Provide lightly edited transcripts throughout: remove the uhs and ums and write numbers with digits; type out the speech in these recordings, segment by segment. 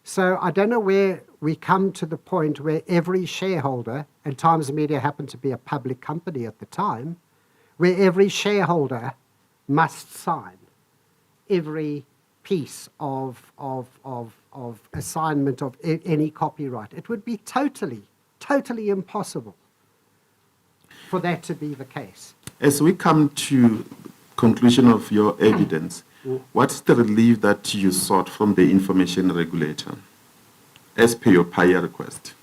So I don't know where we come to the point where every shareholder, and Times Media happened to be a public company at the time, where every shareholder must sign every piece of assignment of any copyright. It would be totally impossible for that to be the case. As we come to conclusion of your evidence, what's the relief that you sought from the information regulator as per your prior request?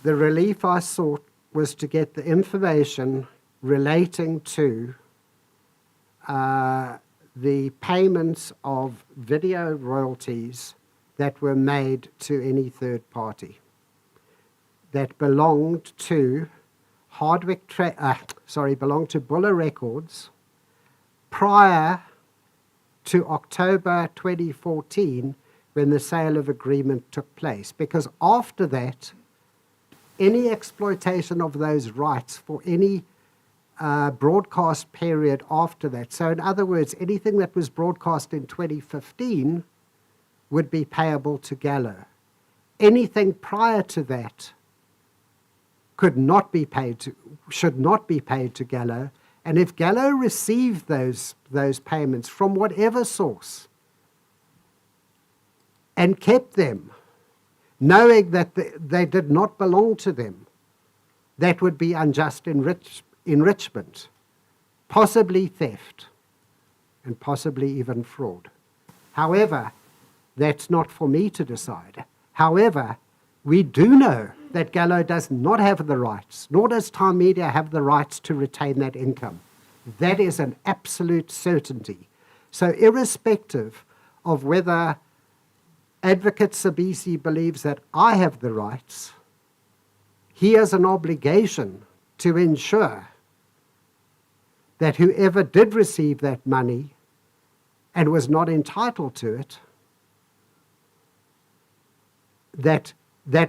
The relief I sought was to get the information relating to the payments of video royalties that were made to any third party that belonged to belonged to Buller Records prior to October 2014 when the sale of agreement took place. Because after that, any exploitation of those rights for any broadcast period after that, so in other words, anything that was broadcast in 2015 would be payable to Gallo. Anything prior to that should not be paid to Gallo, and if Gallo received those payments from whatever source and kept them, knowing that they did not belong to them, that would be unjust enrichment, possibly theft, and possibly even fraud. However, that's not for me to decide. However, we do know that Gallo does not have the rights, nor does Time Media have the rights to retain that income. That is an absolute certainty. So irrespective of whether Advocate Sabisi believes that I have the rights, he has an obligation to ensure that whoever did receive that money and was not entitled to it, that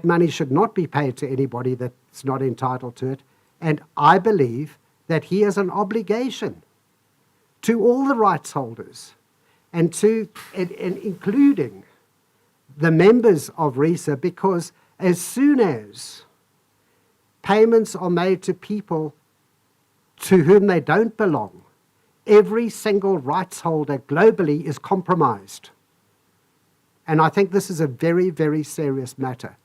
money should not be paid to anybody that's not entitled to it. And I believe that he has an obligation to all the rights holders and including the members of RISA, because as soon as payments are made to people to whom they don't belong, every single rights holder globally is compromised. And I think this is a very, very serious matter.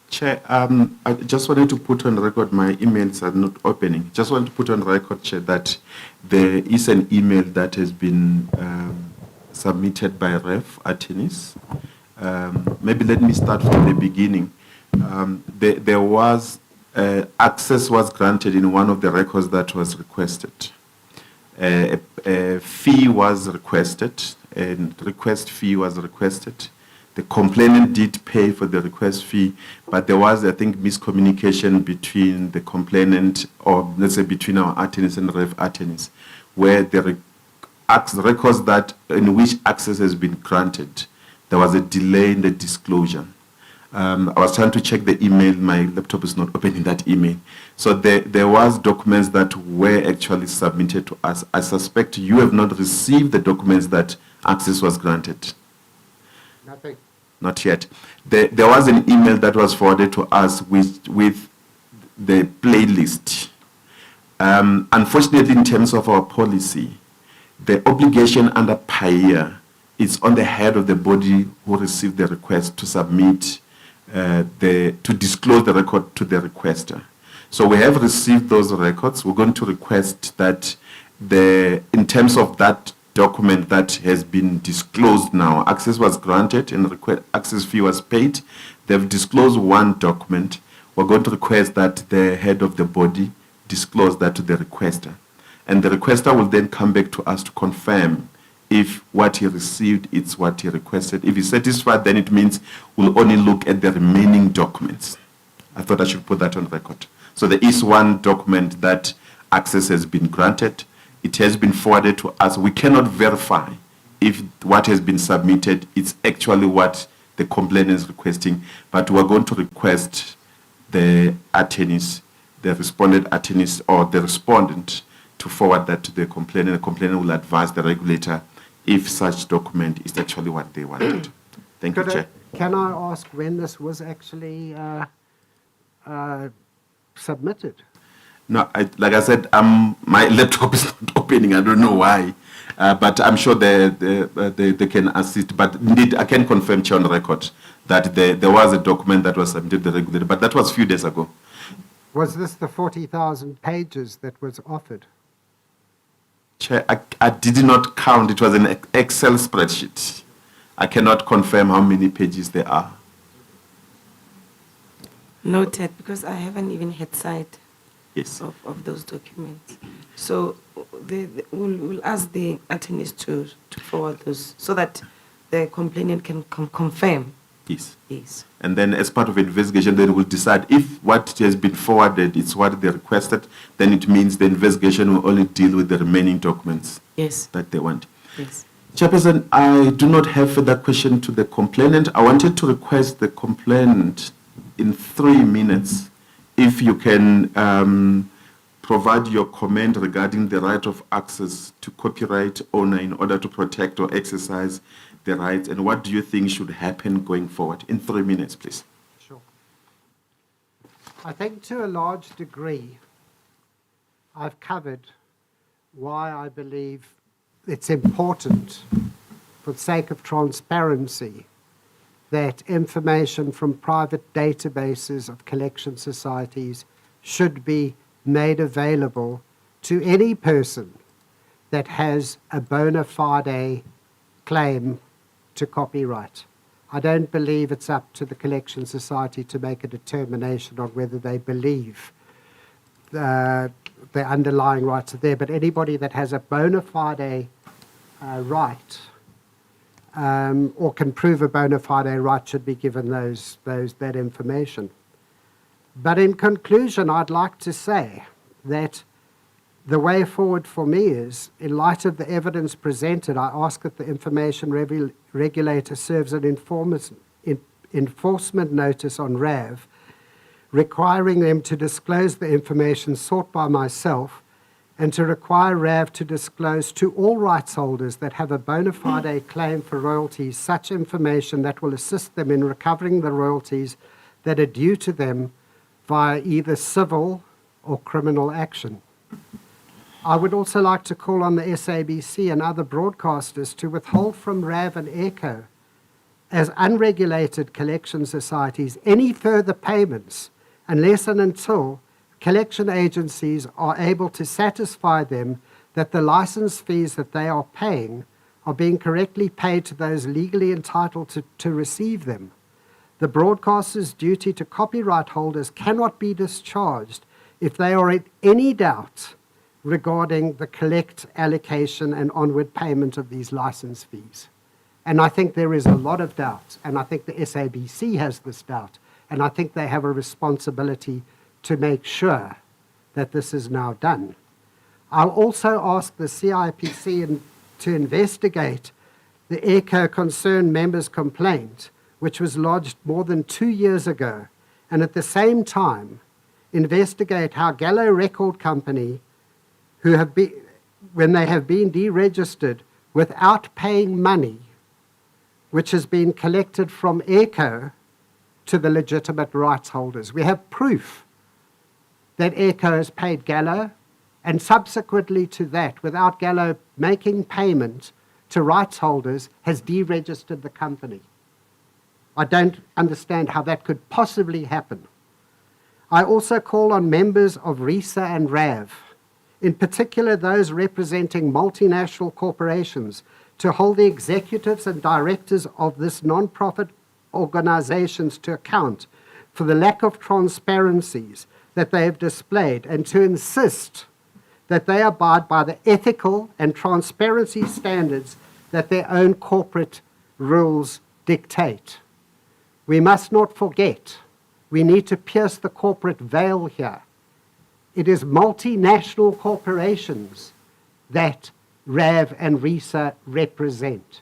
Chair, I just wanted to put on record, my emails are not opening. Just wanted to put on record, Chair, that there is an email that has been submitted by Ref attorneys. Maybe let me start from the beginning. There was access was granted in one of the records that was requested. A fee was requested, and request fee was requested. The complainant did pay for the request fee, but there was, I think, miscommunication between the complainant, or let's say between our attorneys and Ref attorneys, where the records that in which access has been granted, there was a delay in the disclosure. I was trying to check the email. My laptop is not opening that email. So there was documents that were actually submitted to us. I suspect you have not received the documents that access was granted. Nothing. Not yet. There was an email that was forwarded to us with the playlist. Unfortunately, in terms of our policy, the obligation under PAIA is on the head of the body who received the request to submit, to disclose the record to the requester. So we have received those records. We're going to request that in terms of that document that has been disclosed now, access was granted and access fee was paid. They've disclosed one document. We're going to request that the head of the body disclose that to the requester. And the requester will then come back to us to confirm if what he received is what he requested. If he's satisfied, then it means we'll only look at the remaining documents. I thought I should put that on record. So there is one document that access has been granted. It has been forwarded to us. We cannot verify if what has been submitted is actually what the complainant is requesting, but we're going to request the attorneys, the respondent attorneys, or the respondent to forward that to the complainant. The complainant will advise the regulator if such document is actually what they wanted. Thank you, Chair. Can I ask when this was actually submitted? No, like I said, my laptop is not opening. I don't know why, but I'm sure they can assist. But indeed, I can confirm, Chair, on record that there was a document that was submitted to the regulator, but that was a few days ago. Was this the 40,000 pages that was offered? Chair, I did not count. It was an Excel spreadsheet. I cannot confirm how many pages there are. Noted, because I haven't even had sight Yes. of those documents. So we'll ask the attorneys to forward those so that the complainant can confirm. Yes. Yes. And then as part of investigation, they will decide if what has been forwarded is what they requested, then it means the investigation will only deal with the remaining documents Yes. that they want. Yes. Chairperson, I do not have further question to the complainant. I wanted to request the complainant in 3 minutes if you can provide your comment regarding the right of access to copyright owner in order to protect or exercise the rights, and what do you think should happen going forward? In 3 minutes, please. Sure. I think to a large degree, I've covered why I believe it's important, for the sake of transparency, that information from private databases of collection societies should be made available to any person that has a bona fide claim to copyright. I don't believe it's up to the collection society to make a determination on whether they believe the underlying rights are there, but anybody that has a bona fide right or can prove a bona fide right should be given that information. But in conclusion, I'd like to say that the way forward for me is, in light of the evidence presented, I ask that the information regulator serves an enforcement notice on RAV, requiring them to disclose the information sought by myself, and to require RAV to disclose to all rights holders that have a bona fide claim for royalties such information that will assist them in recovering the royalties that are due to them via either civil or criminal action. I would also like to call on the SABC and other broadcasters to withhold from RAV and ECHO, as unregulated collection societies, any further payments unless and until collection agencies are able to satisfy them that the license fees that they are paying are being correctly paid to those legally entitled to receive them. The broadcaster's duty to copyright holders cannot be discharged if they are in any doubt regarding the correct allocation and onward payment of these license fees. And I think there is a lot of doubt, and I think the SABC has this doubt, and I think they have a responsibility to make sure that this is now done. I'll also ask the CIPC to investigate the ECHO Concerned Members Complaint, which was lodged more than 2 years ago, and at the same time investigate how Gallo Record Company, who have been, when they have been deregistered without paying money, which has been collected from ECHO to the legitimate rights holders. We have proof that ECHO has paid Gallo, and subsequently to that, without Gallo making payment to rights holders, has deregistered the company. I don't understand how that could possibly happen. I also call on members of RISA and RAV, in particular those representing multinational corporations, to hold the executives and directors of this non-profit organizations to account for the lack of transparencies that they have displayed, and to insist that they abide by the ethical and transparency standards that their own corporate rules dictate. We must not forget, we need to pierce the corporate veil here. It is multinational corporations that RAV and RISA represent.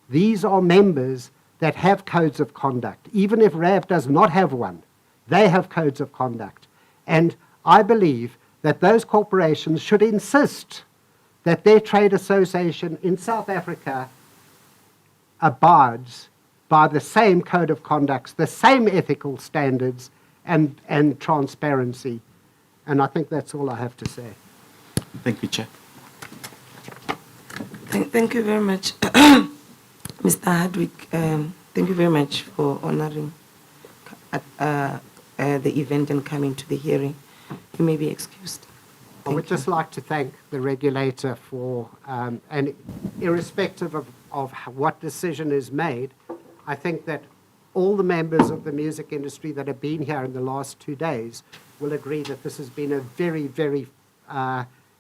These are members that have codes of conduct. Even if RAV does not have one, they have codes of conduct. And I believe that those corporations should insist that their trade association in South Africa abides by the same code of conduct, the same ethical standards and transparency. And I think that's all I have to say. Thank you, Chair. Thank you very much, Mr. Hardwick. Thank you very much for honoring the event and coming to the hearing. You may be excused. I would just like to thank the regulator for, and irrespective of what decision is made, I think that all the members of the music industry that have been here in the last 2 days will agree that this has been a very, very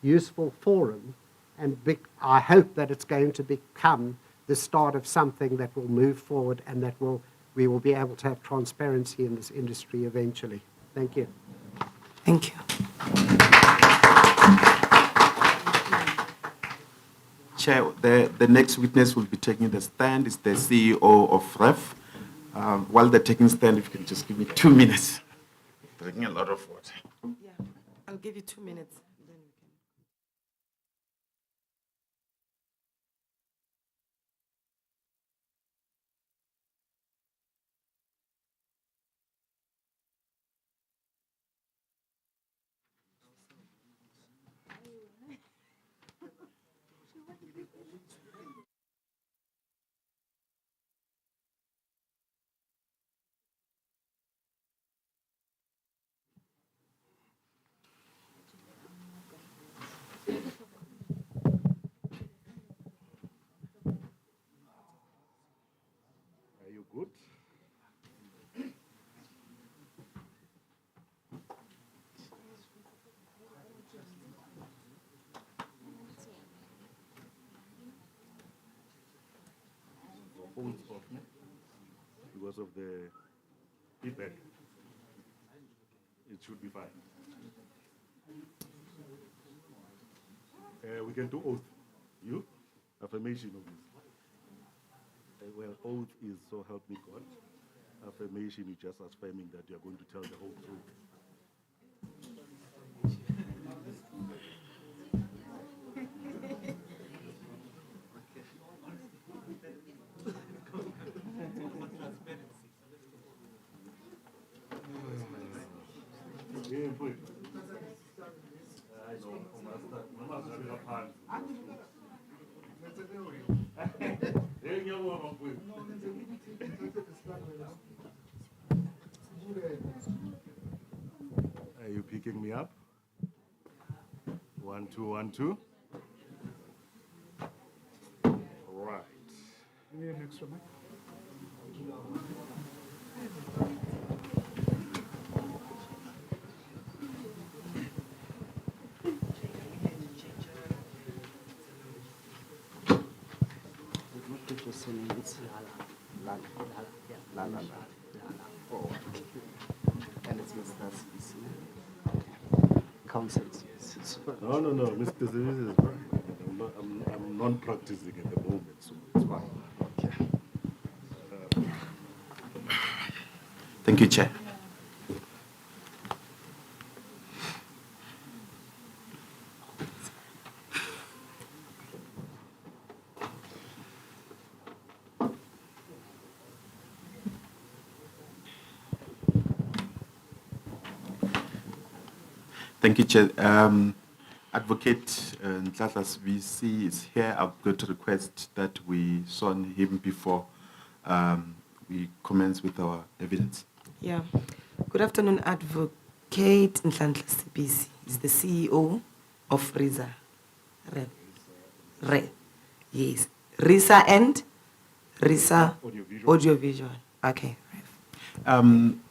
useful forum, and I hope that it's going to become the start of something that will move forward and that we will be able to have transparency in this industry eventually. Thank you. Thank you. Chair, the next witness will be taking the stand is the CEO of REF. While they're taking stand, if you can just give me 2 minutes. Drinking a lot of water. Yeah, I'll give you 2 minutes. Then we can. Are you good? Phones off, ne? Because of the feedback. It should be fine. We can do oath. You? Affirmation, obviously. Well, oath is so help me God. Affirmation is just affirming that you're going to tell the whole truth. Are you picking me up? 1, 2, 1, 2. Right. And it's Mr. CBC. Councils, yes. No, Mr. Davis is right. I'm non-practicing at the moment, so it's fine. Thank you, Chair. Thank you, Chair. Advocate Untitled VC is here. I'm going to request that we son him before we commence with our evidence. Yeah. Good afternoon, Advocate Untitled CBC. He's the CEO of RISA. Yes. RISA and RISA Audiovisual. Okay.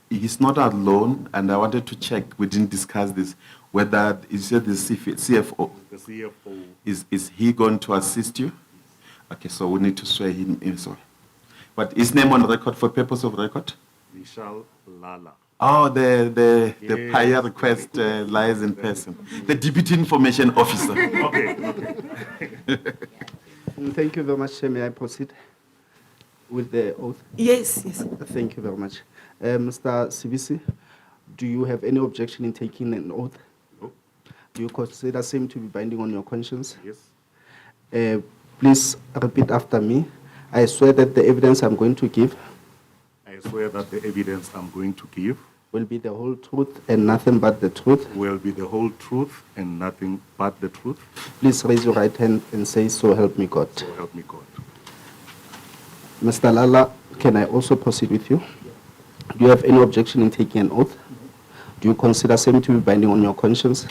He's not alone, and I wanted to check, we didn't discuss this, whether, you said the CFO. The CFO. Is he going to assist you? Okay, so we need to swear him in. So. But his name on record for purpose of record? Vishal Lala. Oh, the prior request lies in person. The Deputy Information Officer. Okay. Thank you very much. May I proceed with the oath? Yes. Thank you very much. Mr. CBC, do you have any objection in taking an oath? No. Do you consider same to be binding on your conscience? Yes. Please repeat after me. I swear that the evidence I'm going to give I swear that the evidence I'm going to give will be the whole truth and nothing but the truth. will be the whole truth and nothing but the truth. Please raise your right hand and say, so help me God. So help me God. Mr. Lala, can I also proceed with you? Do you have any objection in taking an oath? Do you consider same to be binding on your conscience?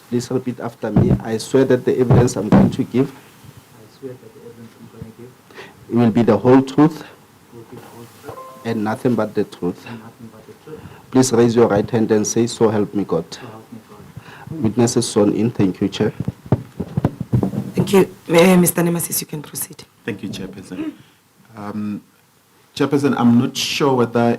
Please repeat after me. I swear that the evidence I'm going to give it will be the whole truth and nothing but the truth. Please raise your right hand and say, so help me God. Witnesses sworn in. Thank you, Chair. Thank you. Mr. Nemesis, you can proceed. Thank you, Chairperson. Chairperson, I'm not sure whether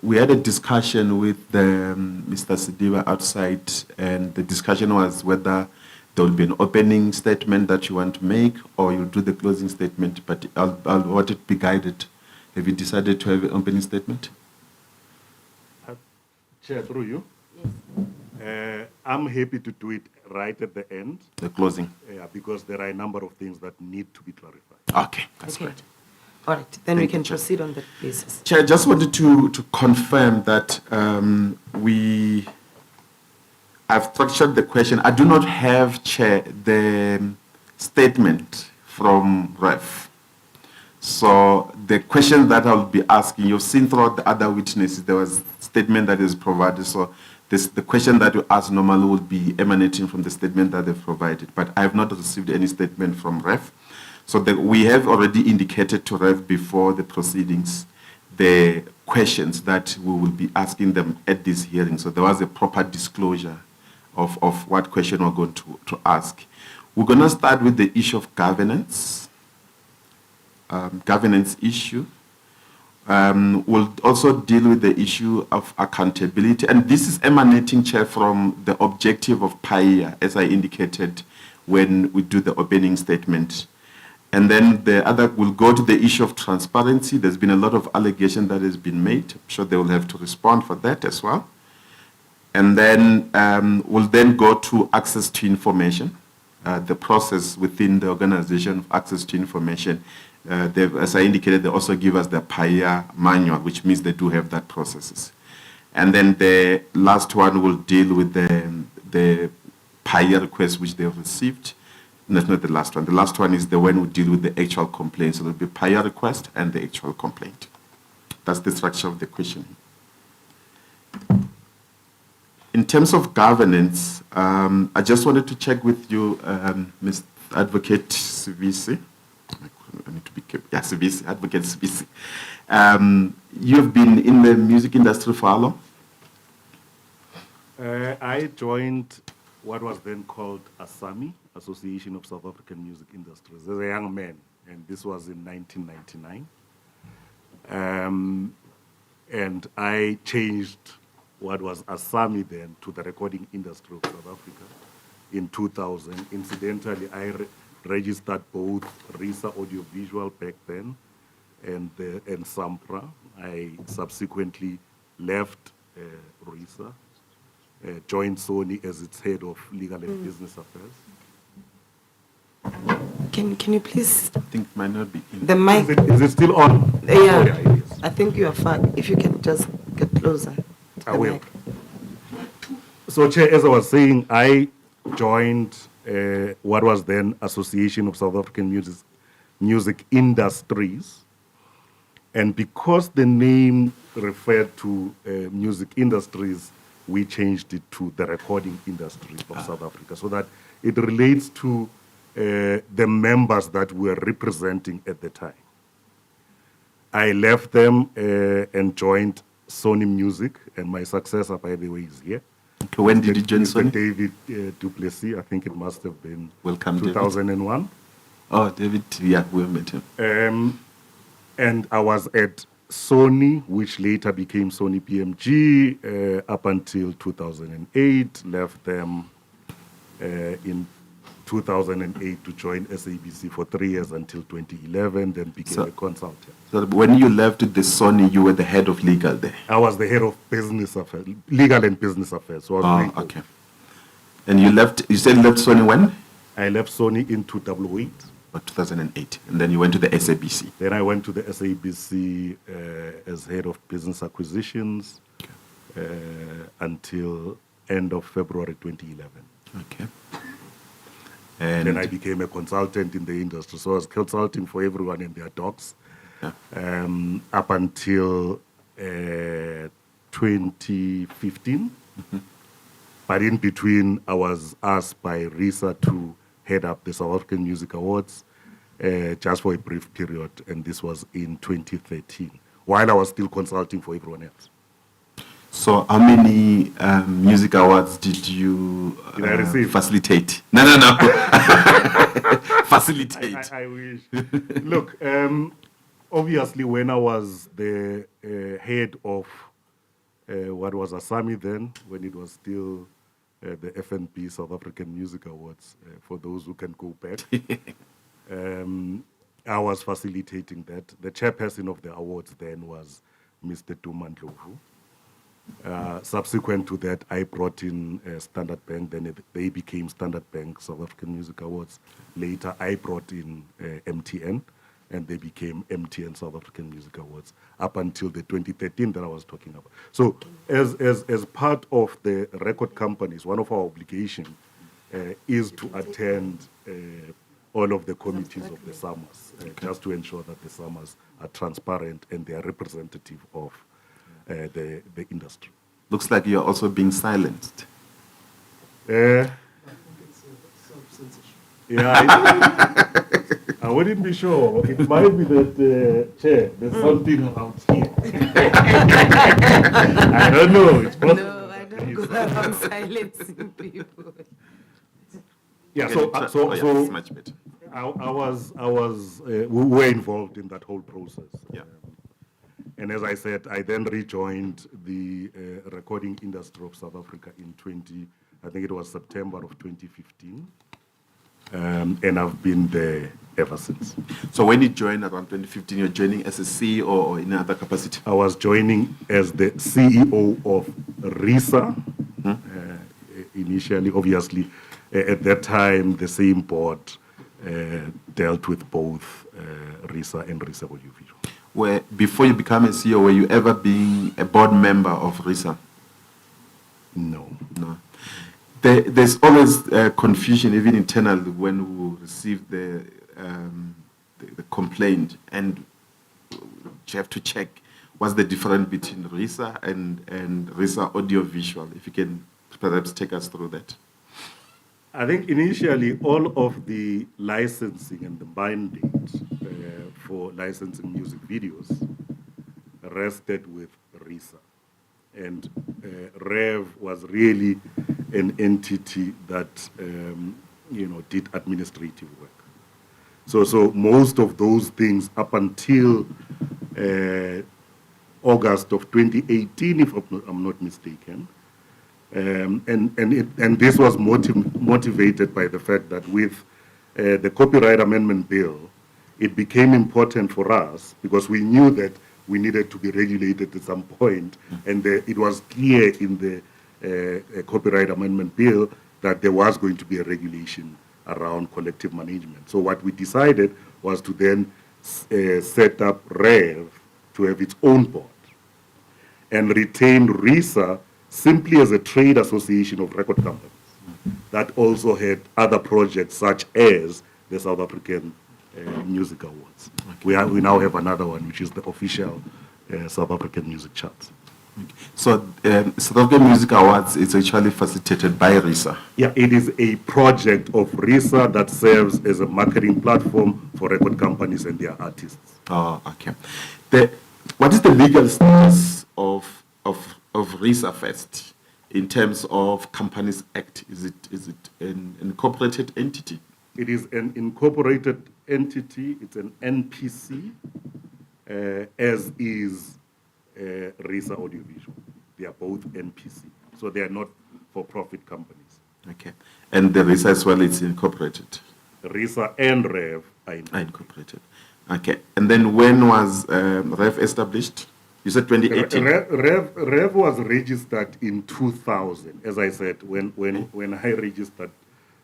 we had a discussion with Mr. Sidiba outside, and the discussion was whether there will be an opening statement that you want to make, or you'll do the closing statement, but I'll want it be guided. Have you decided to have an opening statement? Chair, through you. Yes. I'm happy to do it right at the end. The closing? Because there are a number of things that need to be clarified. Okay, that's Okay. great. All right, then we Thank can you, Chair. proceed on that basis. Chair, I just wanted to confirm that I've structured the question. I do not have, Chair, the statement from REF. So the question that I'll be asking, you've seen throughout the other witnesses, there was a statement that is provided. So the question that you ask normally would be emanating from the statement that they've provided. But I have not received any statement from REF. So we have already indicated to REF before the proceedings the questions that we will be asking them at this hearing. So there was a proper disclosure of what question we're going to ask. We're going to start with the issue of governance. Governance issue. We'll also deal with the issue of accountability. And this is emanating, Chair, from the objective of PAIA, as I indicated when we do the opening statement. And then the other will go to the issue of transparency. There's been a lot of allegation that has been made. I'm sure they will have to respond for that as well. And then we'll then go to access to information, the process within the organization of access to information. As I indicated, they also give us the PAIA manual, which means they do have that processes. And then the last one will deal with the PAIA request which they have received. That's not the last one. The last one is the one we deal with the actual complaint. So there'll be PAIA request and the actual complaint. That's the structure of the question. In terms of governance, I just wanted to check with you, Ms. Advocate Sivisi. I need to be careful. Yeah, Sivisi, Advocate Sivisi. You've been in the music industry for how long? I joined what was then called ASAMI, Association of South African Music Industries, as a young man, and this was in 1999. And I changed what was ASAMI then to the Recording Industry of South Africa in 2000. Incidentally, I registered both RISA Audiovisual back then and SAMPRA. I subsequently left RISA, joined Sony as its head of legal and business affairs. Can you please, I think might not be in. the mic, Is it still on? yeah, Oh, yeah, it is. I think you are fine. If you can just get closer to I the will. mic. So, Chair, as I was saying, I joined what was then Association of South African Music Industries. And because the name referred to music industries, we changed it to the Recording Industry of South Africa, so that it relates to the members that we were representing at the time. I left them and joined Sony Music, and my successor, by the way, is here. Okay, when did you join Mr. Sony? David Duplessis. I think it must have been Welcome, David. 2001. Oh, David, yeah, we met him. And I was at Sony, which later became Sony PMG, up until 2008. Left them in 2008 to join SABC for 3 years until 2011, then became a consultant. So when you left the Sony, you were the head of legal there? I was the head of business affairs, legal and business affairs. So I was doing both. Okay. And you said you left Sony when? I left Sony in 2008. Or 2008. And then you went to the SABC. Then I went to the SABC as head of business acquisitions until end of February 2011. Okay. Then I became a consultant in the industry. So I was consulting for everyone and their dogs up until 2015. But in between, I was asked by RISA to head up the South African Music Awards just for a brief period, and this was in 2013, while I was still consulting for everyone else. So how many music awards did you I receive? Facilitate? No. Facilitate. I wish. Look, obviously, when I was the head of what was Asami then, when it was still the FNB South African Music Awards, for those who can go back, I was facilitating that. The chairperson of the awards then was Mr. Duman Ndlovu. Subsequent to that, I brought in Standard Bank. Then they became Standard Bank South African Music Awards. Later, I brought in MTN, and they became MTN South African Music Awards up until the 2013 that I was talking about. So, as part of the record companies, one of our obligations is to attend all of the committees of the SAMAs, just to ensure that the SAMAs are transparent and they are representative of the industry. Looks like you're also being silenced. Yeah, I wouldn't be sure. It might be that, Chair, there's something around here. I don't know. It's possible. No, I don't go around silencing people. Yeah, Okay, so it's much better. we were involved in that whole process. Yeah. And as I said, I then rejoined the recording industry of South Africa in I think it was September of 2015. And I've been there ever since. So when you joined around 2015, you're joining as a CEO or in another capacity? I was joining as the CEO of RISA initially. Obviously, at that time, the same board dealt with both RISA and RISA Audiovisual. Before you become a CEO, were you ever being a board member of RISA? No. There's always confusion, even internally, when we receive the complaint, and you have to check what's the difference between RISA and RISA Audiovisual. If you can perhaps take us through that. I think initially all of the licensing and the mandates for licensing music videos rested with RISA. And REV was really an entity that did administrative work. So most of those things up until August of 2018, if I'm not mistaken, and this was motivated by the fact that with the Copyright Amendment Bill, it became important for us because we knew that we needed to be regulated at some point, and it was clear in the Copyright Amendment Bill that there was going to be a regulation around collective management. So what we decided was to then set up REV to have its own board and retain RISA simply as a trade association of record companies that also had other projects such as the South African Music Awards. Okay. We now have another one, which is the official South African Music Charts. Okay. So South African Music Awards is actually facilitated by RISA. Yeah, it is a project of RISA that serves as a marketing platform for record companies and their artists. Oh, okay. What is the legal status of RISA first in terms of Companies Act? Is it an incorporated entity? It is an incorporated entity. It's an NPC, as is RISA Audiovisual. They are both NPC, so they are not for-profit companies. Okay, and the RISA as well is incorporated. RISA and REV are incorporated. Okay, and then when was REV established? You said 2018. REV was registered in 2000. As I said, when I registered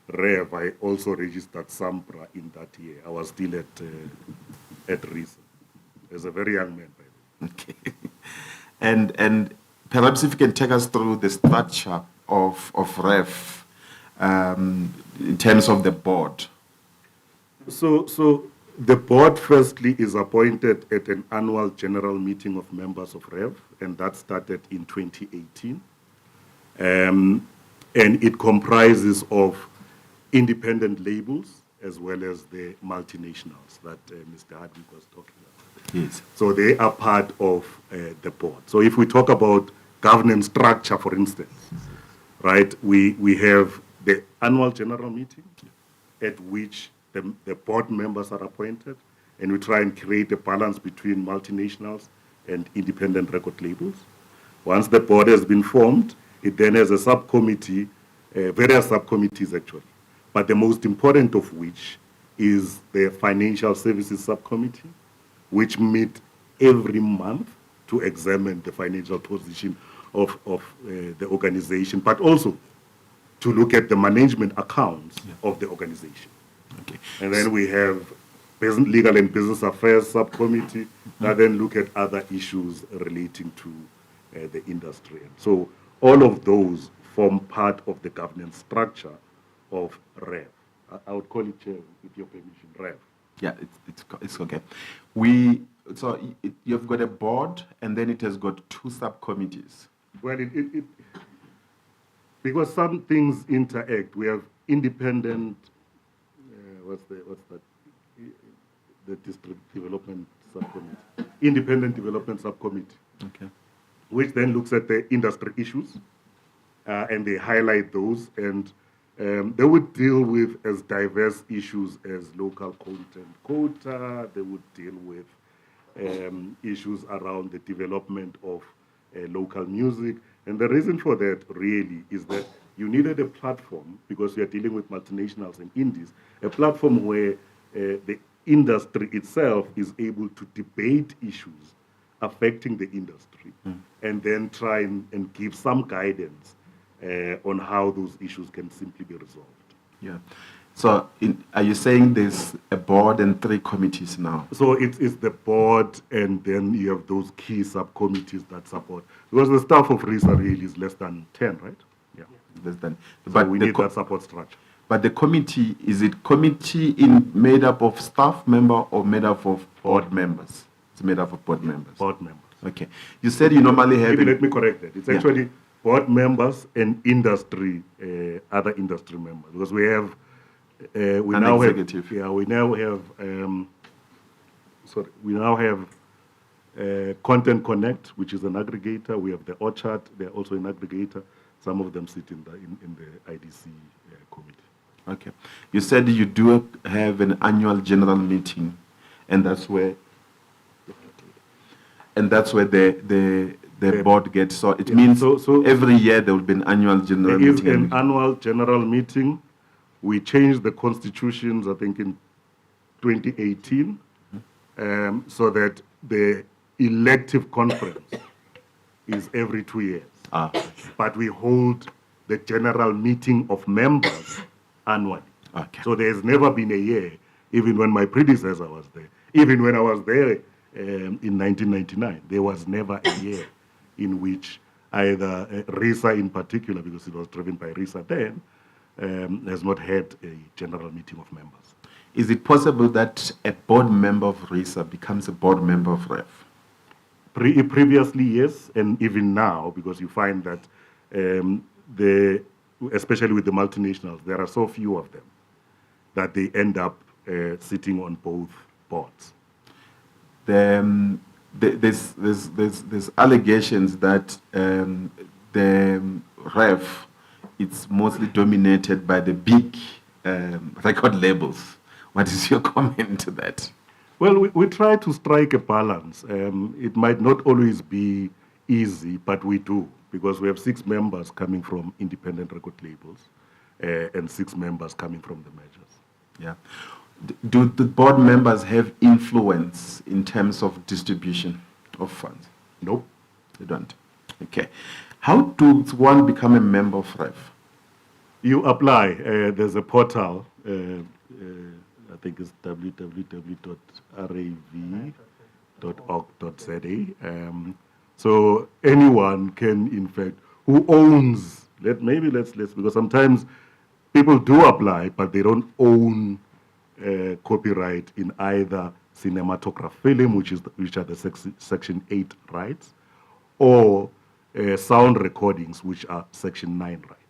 Rev, I also registered SAMPRA in that year. I was still at RISA as a very young man, by the way. Okay. And perhaps if you can take us through the structure of REF in terms of the board. So the board firstly is appointed at an annual general meeting of members of REV, and that started in 2018. And it comprises of independent labels as well as the multinationals that Mr. Hardwick was talking about. Yes. So they are part of the board. So if we talk about governance structure, for instance, right, we have the annual general meeting at which the board members are appointed, and we try and create a balance between multinationals and independent record labels. Once the board has been formed, it then has a subcommittee, various subcommittees actually, but the most important of which is the Financial Services Subcommittee, which meet every month to examine the financial position of the organization, but also to look at the management accounts of the organization. Okay. And then we have Legal and Business Affairs Subcommittee that then look at other issues relating to the industry. And so all of those form part of the governance structure of REV. I would call it, Chair, with your permission, REV. Yeah, it's okay. You've got a board, and then it has got two subcommittees. Well, because some things interact. We have independent. What's that? The district development subcommittee, independent development subcommittee. Okay. Which then looks at the industry issues, and they highlight those, and they would deal with as diverse issues as local content quota. They would deal with issues around the development of local music. And the reason for that really is that you needed a platform, because you're dealing with multinationals and indies, a platform where the industry itself is able to debate issues affecting the industry, and then try and give some guidance on how those issues can simply be resolved. Yeah. So are you saying there's a board and 3 committees now? So it's the board, and then you have those key subcommittees that support. Because the staff of RISA really is less than 10, right? Yeah. Less than. So But we need that support structure. But the committee, is it committee made up of staff member or made up of board members? It's made up of board members. Board members. Okay. You said you normally have. Maybe let me correct that. It's actually board members and industry, other industry members, because we have. We now have Content Connect, which is an aggregator. We have the Orchard; they're also an aggregator. Some of them sit in the IDC committee. Okay. You said you do have an annual general meeting, and that's where the board gets. So it means so every year there will be an annual general meeting. There is an annual general meeting. We changed the constitutions, I think, in 2018, so that the elective conference is every 2 years. Okay. But we hold the general meeting of members annually. Okay. So there's never been a year, even when my predecessor was there, even when I was there in 1999, there was never a year in which either RISA in particular, because it was driven by RISA then, has not had a general meeting of members. Is it possible that a board member of RISA becomes a board member of REF? Previously, yes, and even now, because you find that especially with the multinationals, there are so few of them that they end up sitting on both boards. There's allegations that the REF, it's mostly dominated by the big record labels. What is your comment to that? Well, we try to strike a balance. It might not always be easy, but we do, because we have 6 members coming from independent record labels and 6 members coming from the majors. Yeah. Do the board members have influence in terms of distribution of funds? Nope. They don't. Okay. How does one become a member of REF? You apply. There's a portal. I think it's www.rav.org.za. So anyone can, in fact, who owns. Let's because sometimes people do apply, but they don't own copyright in either cinematograph film, which are the Section 8 rights, or sound recordings, which are Section 9 rights.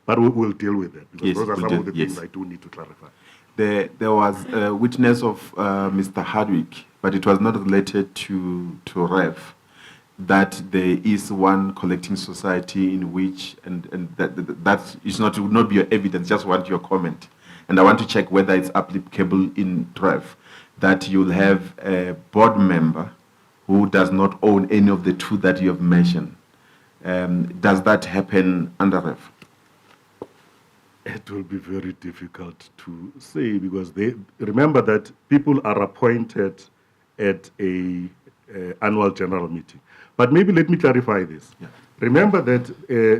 But we'll deal with that, because Yes, those are we'll some of do- the things yes. I do need to clarify. There was a witness of Mr. Hardwick, but it was not related to REV, that there is one collecting society in which, and that is not, would not be your evidence, just want your comment. And I want to check whether it's applicable in REV, that you'll have a board member who does not own any of the two that you have mentioned. Does that happen under REV? It will be very difficult to say, because remember that people are appointed at a annual general meeting. But maybe let me clarify this. Yeah. Remember that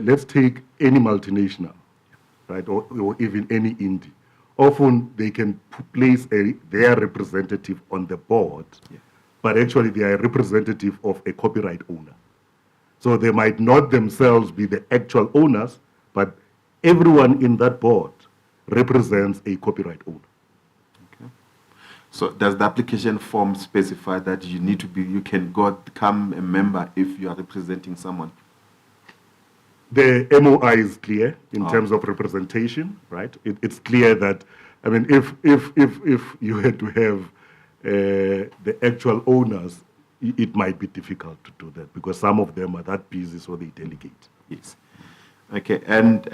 let's take any multinational, right, or even any indie. Often they can place their representative on the board, Yeah. but actually they are a representative of a copyright owner. So they might not themselves be the actual owners, but everyone in that board represents a copyright owner. Okay. So does the application form specify that you can become a member if you are representing someone? The MOI is clear in terms of representation, right? It's clear that, I mean, if you had to have the actual owners, it might be difficult to do that, because some of them are that busy, so they delegate. Yes. Okay, and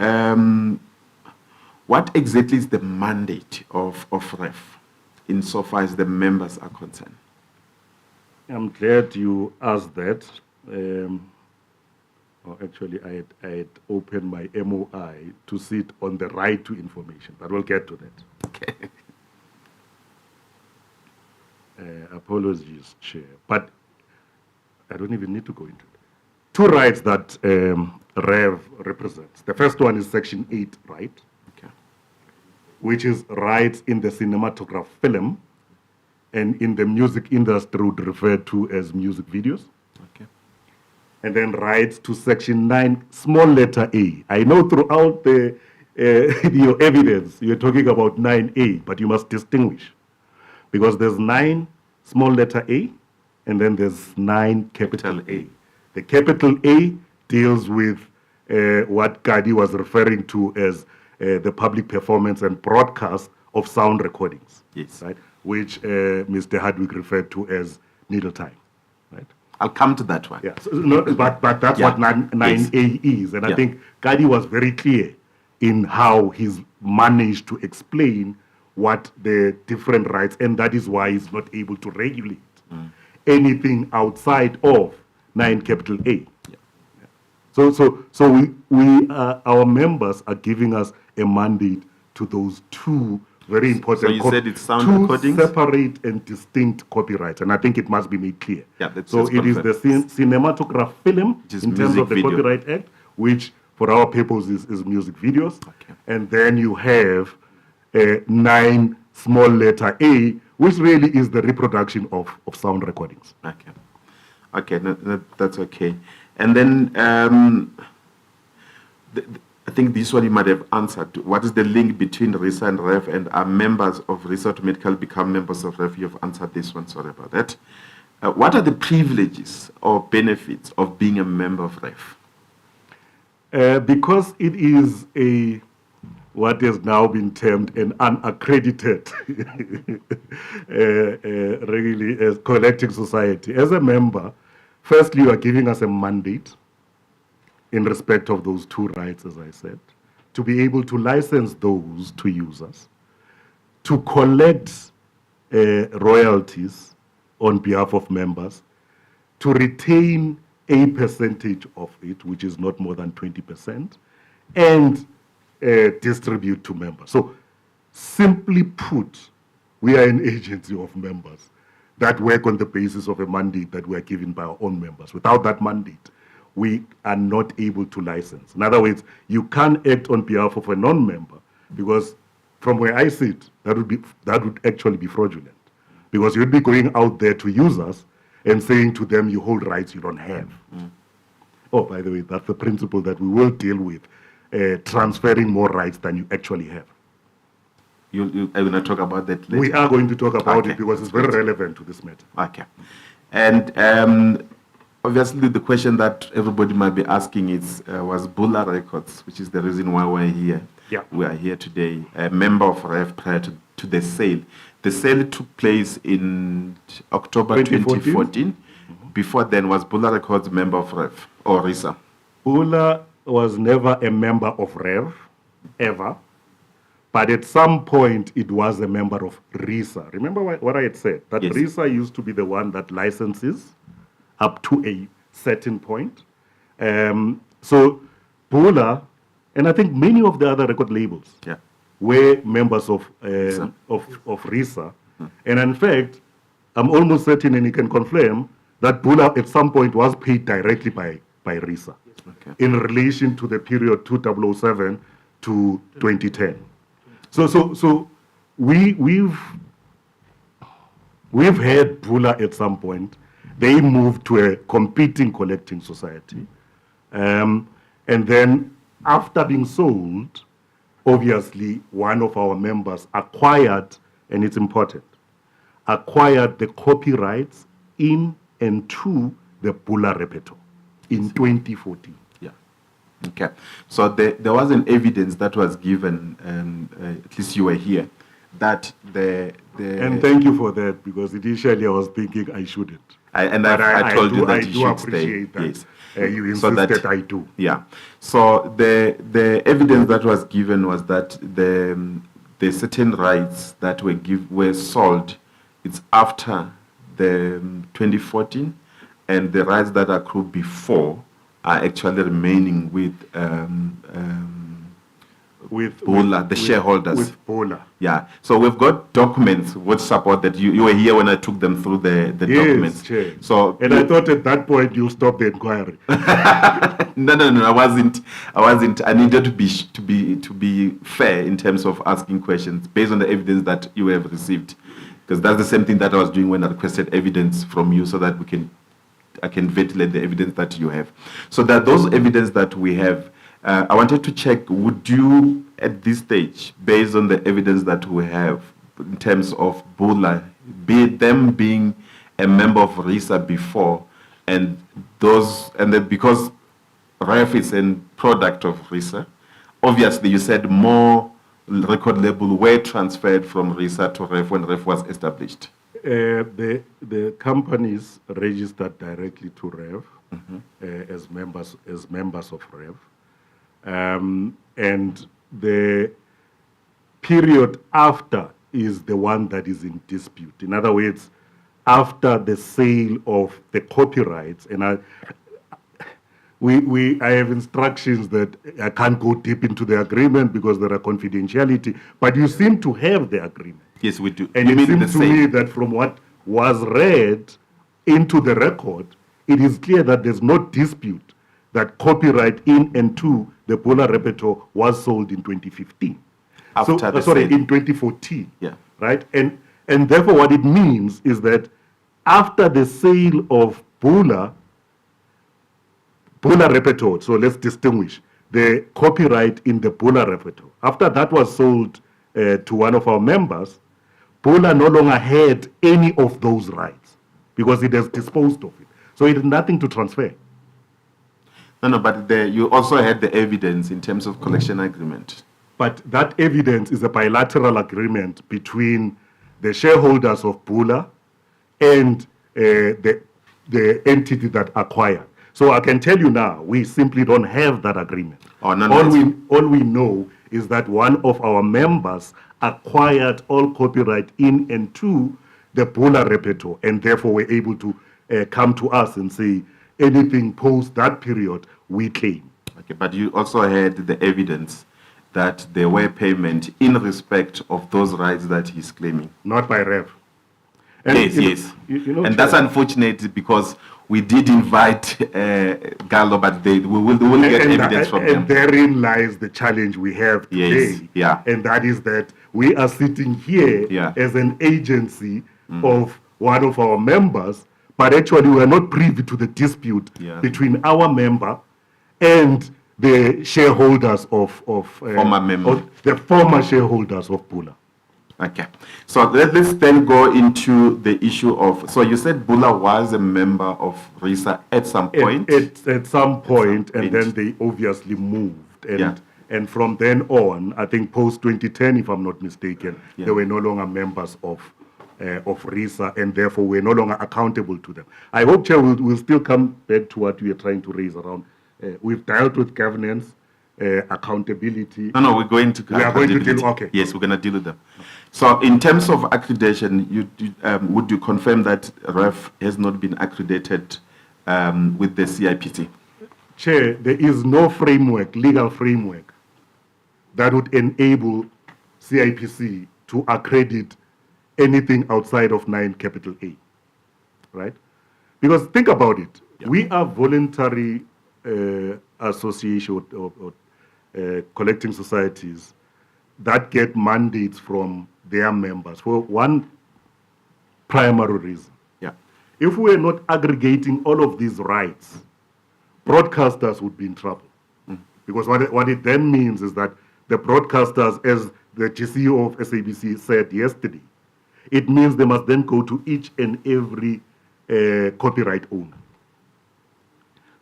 what exactly is the mandate of REF insofar as the members are concerned? I'm glad you asked that. Actually, I had opened my MOI to sit on the right to information, but we'll get to that. Okay. Apologies, Chair, but I don't even need to go into it. Two rights that REV represents. The first one is Section 8 right, Okay. which is rights in the cinematograph film, and in the music industry would refer to as music videos. Okay. And then rights to Section 9, small letter A. I know throughout your evidence, you're talking about 9A, but you must distinguish, because there's 9, small letter A, and then there's 9, capital A. The capital A deals with what Kadi was referring to as the public performance and broadcast of sound recordings. Yes. Right? Which Mr. Hardwick referred to as needle time. Right? I'll come to that one. Yeah, so, no, but that's Yeah. what 9A is. And Yeah. I think Kadi was very clear in how he's managed to explain what the different rights, and that is why he's not able to regulate anything outside of 9 capital A. Yeah. So our members are giving us a mandate to those two very important. So you said it's sound two recordings? separate and distinct copyrights, and I think it must be made clear. Yeah, that's so just it is the cinematograph film Which is in terms music of the video. Copyright Act, which for our purpose is music videos, Okay. and then you have 9 small letter A, which really is the reproduction of sound recordings. Okay. Okay, no, that's okay. And then I think this one you might have answered. What is the link between RISA and REF, and are members of RISA automatically become members of REF? You've answered this one, sorry about that. What are the privileges or benefits of being a member of REF? Because it is what has now been termed an unaccredited really collecting society. As a member, firstly, you are giving us a mandate in respect of those two rights, as I said, to be able to license those to users, to collect royalties on behalf of members, to retain a percentage of it, which is not more than 20%, and distribute to members. So simply put, we are an agency of members that work on the basis of a mandate that we are given by our own members. Without that mandate, we are not able to license. In other words, you can't act on behalf of a non-member because from where I sit, that would actually be fraudulent because you'd be going out there to users and saying to them, you hold rights you don't have. Oh, by the way, that's the principle that we will deal with, transferring more rights than you actually have. You are going to talk about that later? We are going to talk about Okay. it because it's very relevant to this matter. Okay. And obviously the question that everybody might be asking is, was Bula Records, which is the reason why we're here. Yeah. We are here today, a member of REF prior to the sale. The sale took place in October 2014. Before then, was Bula Records a member of REF or RISA? Bula was never a member of REV, ever. But at some point, it was a member of RISA. Remember what I had said? That Yes. RISA used to be the one that licenses up to a certain point. So Bula, and I think many of the other record labels Yeah. were members of RISA. And in fact, I'm almost certain, and you can confirm, that Bula at some point was paid directly by RISA Okay. in relation to the period 2007 to 2010. So we've had Bula at some point. They moved to a competing collecting society. And then after being sold, obviously one of our members acquired, and it's important, acquired the copyrights in and to the Bula repertoire in 2014. Yeah. Okay. So there was an evidence that was given, at least you were here, that And thank you for that, because initially I was thinking I shouldn't. I told you that you should appreciate stay. that. Yes. You So insisted that- I do. Yeah. So the evidence that was given was that the certain rights that were sold, it's after the 2014, and the rights that accrued before are actually remaining with Bula, the shareholders. With Bula. Yeah. So we've got documents which support that. You were here when I took them through the documents. Yes, Chair. So And I thought at that point you stopped the inquiry. No, I wasn't. I needed to be fair in terms of asking questions based on the evidence that you have received, because that's the same thing that I was doing when I requested evidence from you, so that I can ventilate the evidence that you have. So that those evidence that we have, I wanted to check. Would you, at this stage, based on the evidence that we have in terms of Bula, them being a member of RISA before, and then because REF is a product of RISA. Obviously, you said more record labels were transferred from RISA to REF when REF was established. The companies registered directly to REV as members of REV, and the period after is the one that is in dispute. In other words, after the sale of the copyrights, and I have instructions that I can't go deep into the agreement because there are confidentiality, but you seem to have the agreement. Yes, we do. And You it mean seems the to me same? that from what was read into the record, it is clear that there's no dispute that copyright in and to the Bula repertoire was sold in 2015. After the sorry, sale. in 2014. Yeah. Right? And therefore what it means is that after the sale of Bula repertoire, so let's distinguish the copyright in the Bula repertoire. After that was sold to one of our members, Bula no longer had any of those rights because it has disposed of it. So it had nothing to transfer. No, but you also had the evidence in terms of collection agreement. But that evidence is a bilateral agreement between the shareholders of Bula and the entity that acquired. So I can tell you now, we simply don't have that agreement. Oh, no, all we know is that one of our members acquired all copyright in and to the Bula repertoire, and therefore were able to come to us and say, anything post that period, we claim. Okay, but you also had the evidence that there were payment in respect of those rights that he's claiming. Not by REV. And yes, you know- yes. you know, And that's Chair, unfortunate because we did invite Gallo, but we will get evidence from and them. therein lies the challenge we have Yes, today. yeah. And that is that we are sitting here Yeah. as an agency of one of our members, but actually we are not privy to the dispute Yeah. between our member and the shareholders of Former member. of the former shareholders of Bula. Okay. So let's then go into the issue of, so you said Bula was a member of RISA at some point. At some point, and point. then they obviously moved. And, Yeah. and from then on, I think post 2010, if I'm not mistaken, Yeah. they were no longer members of RISA, and therefore we're no longer accountable to them. I hope, Chair, we'll still come back to what we are trying to raise around. We've dealt with governance, accountability. No, we're going to. We are going to deal- accountability. okay. Yes, we're going to deal with them. So, in terms of accreditation, would you confirm that REF has not been accredited with the CIPC? Chair, there is no framework, legal framework, that would enable CIPC to accredit anything outside of 9 capital A, right? Because think about it. Yeah. We are voluntary association or collecting societies that get mandates from their members for one primary reason. Yeah. If we are not aggregating all of these rights, broadcasters would be in trouble. Because what it then means is that the broadcasters, as the GCO of SABC said yesterday, it means they must then go to each and every copyright owner.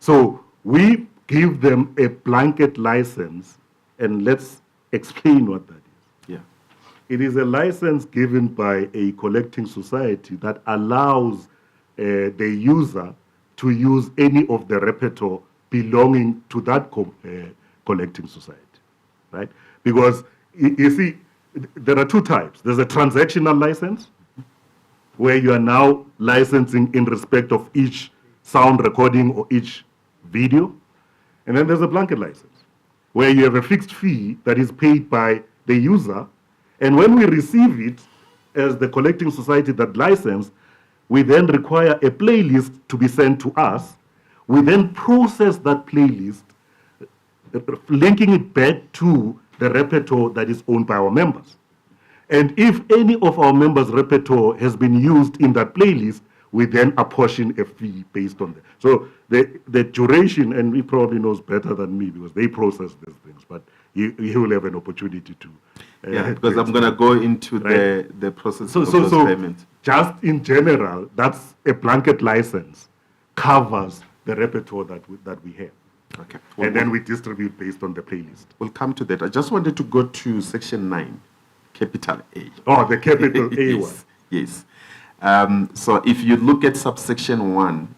So we give them a blanket license, and let's explain what that is. Yeah. It is a license given by a collecting society that allows the user to use any of the repertoire belonging to that collecting society, right? Because you see, there are two types. There's a transactional license, where you are now licensing in respect of each sound recording or each video. And then there's a blanket license, where you have a fixed fee that is paid by the user. And when we receive it as the collecting society that licensed, we then require a playlist to be sent to us. We then process that playlist, linking it back to the repertoire that is owned by our members. And if any of our members' repertoire has been used in that playlist, we then apportion a fee based on that. So the duration, and he probably knows better than me because they process these things, but he will have an opportunity to. Yeah, because I'm going to go into Right. the process So, of so, those so payments. just in general, that's a blanket license, covers the repertoire that we have. Okay. And then we distribute based on the playlist. We'll come to that. I just wanted to go to section 9, capital A. Oh, the capital A one. Yes. So if you look at subsection 1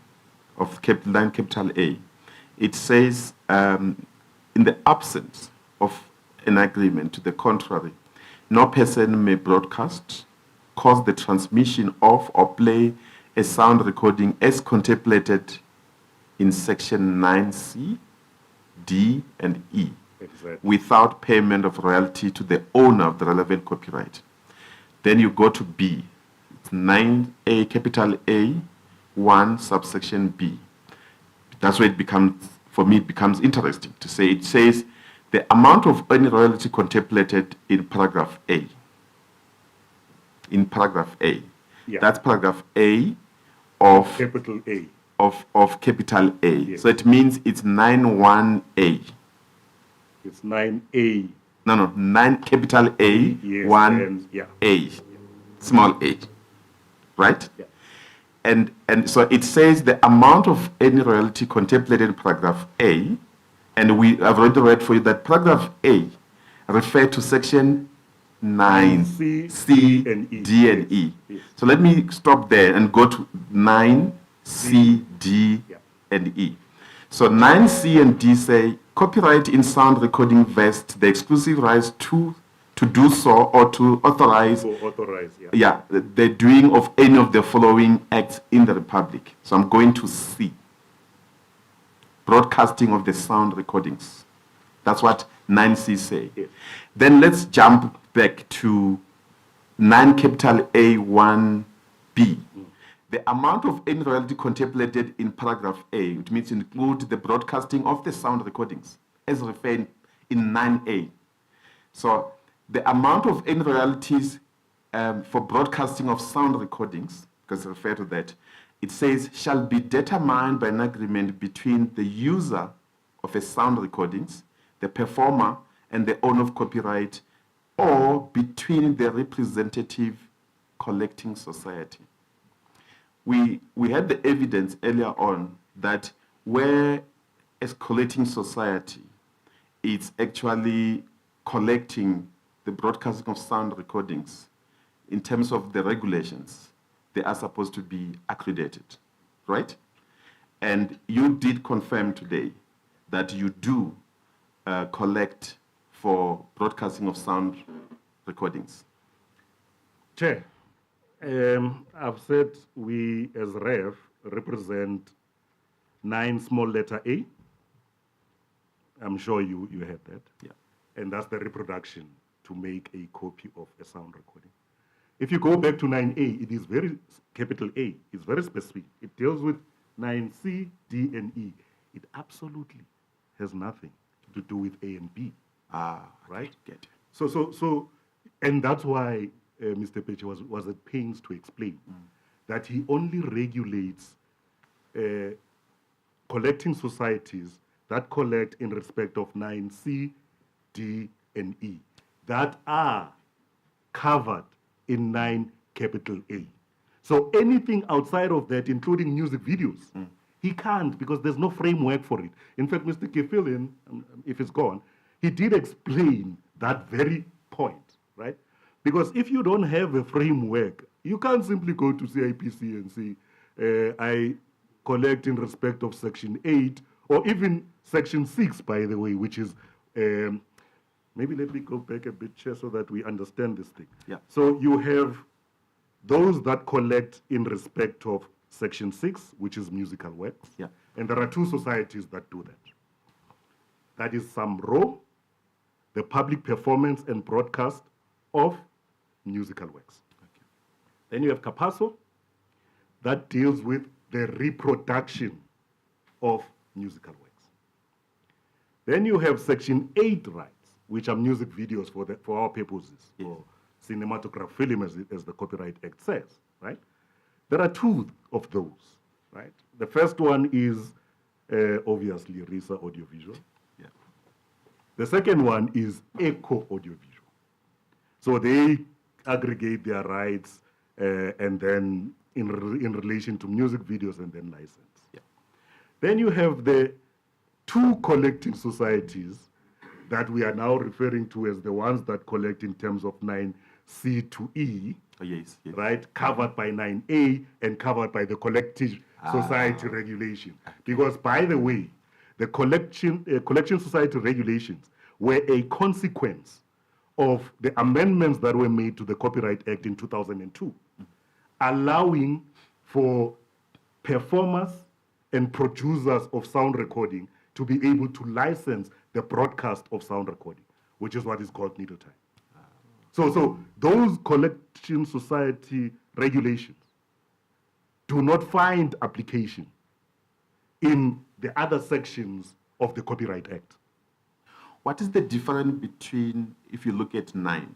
of capital 9, capital A, it says, in the absence of an agreement to the contrary, no person may broadcast, cause the transmission of, or play a sound recording as contemplated in section 9C, D, and E, Exactly. without payment of royalty to the owner of the relevant copyright. Then you go to B. It's 9A, capital A, 1, subsection B. That's where it becomes, for me, it becomes interesting to say. It says the amount of any royalty contemplated in paragraph A. In paragraph A. Yeah. That's paragraph A of Capital A. of capital A. Yes. So it means it's 9(1)A. It's 9A. No, 9 capital A, Yes, 1 and- yeah. A, small a, right? Yeah. And so it says the amount of any royalty contemplated in paragraph A, and I've already read for you that paragraph A refer to section 9, C, and E. D, and E. Yes. So let me stop there and go to 9, C, D, Yeah. and E. So 9C and D say, copyright in sound recording vests the exclusive rights to do so or to authorize So authorize, yeah. the doing of any of the following acts in the Republic. So I'm going to C. Broadcasting of the sound recordings. That's what 9C say. Yes. Then let's jump back to 9 capital A, 1 B. The amount of any royalty contemplated in paragraph A, which means include the broadcasting of the sound recordings, as referred in 9A. So the amount of any royalties for broadcasting of sound recordings, because refer to that, it says shall be determined by an agreement between the user of a sound recordings, the performer, and the owner of copyright, or between the representative collecting society. We had the evidence earlier on that where a collecting society is actually collecting the broadcasting of sound recordings, in terms of the regulations, they are supposed to be accredited, right? And you did confirm today that you do collect for broadcasting of sound recordings. Chair, I've said we as REV represent 9 small letter A. I'm sure you heard that. Yeah. And that's the reproduction to make a copy of a sound recording. If you go back to 9A, it is very capital A. It's very specific. It deals with 9C, D, and E. It absolutely has nothing to do with A and B. Right? Get it. So, and that's why Mr. Peche was at pains to explain that he only regulates collecting societies that collect in respect of 9C, D, and E that are covered in 9 capital A. So anything outside of that, including music videos, he can't because there's no framework for it. In fact, Mr. Kefilin, if he's gone, he did explain that very point, right? Because if you don't have a framework, you can't simply go to CIPC and say, I collect in respect of Section 8, or even Section 6, by the way, which is, maybe let me go back a bit, Chair, so that we understand this thing. Yeah. So you have those that collect in respect of Section 6, which is musical works. Yeah. And there are 2 societies that do that. That is SAMRO, the public performance and broadcast of musical works. Okay. Then you have CAPASO, that deals with the reproduction of musical works. Then you have Section 8 rights, which are music videos for our purposes, Yes. or cinematograph film, as the Copyright Act says, right? There are 2 of those, right? The first one is obviously RISA Audiovisual. Yeah. The second one is Echo Audiovisual. So they aggregate their rights and then in relation to music videos and then license. Yeah. Then you have the 2 collecting societies that we are now referring to as the ones that collect in terms of 9C to E, Oh, yes. right? Covered by 9A and covered by the collective society regulation. Because, by the way, the collection society regulations were a consequence of the amendments that were made to the Copyright Act in 2002, allowing for performers and producers of sound recording to be able to license the broadcast of sound recording, which is what is called needle time. So those collection society regulations do not find application in the other sections of the Copyright Act. What is the difference between, if you look at 9A?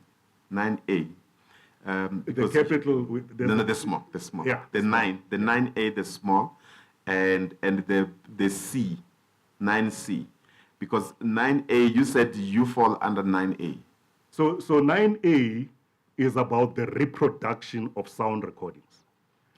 The because- capital, No, the small. Yeah, The small. 9A, the small, and the C, 9C. Because 9A, you said you fall under 9A. So 9A is about the reproduction of sound recordings.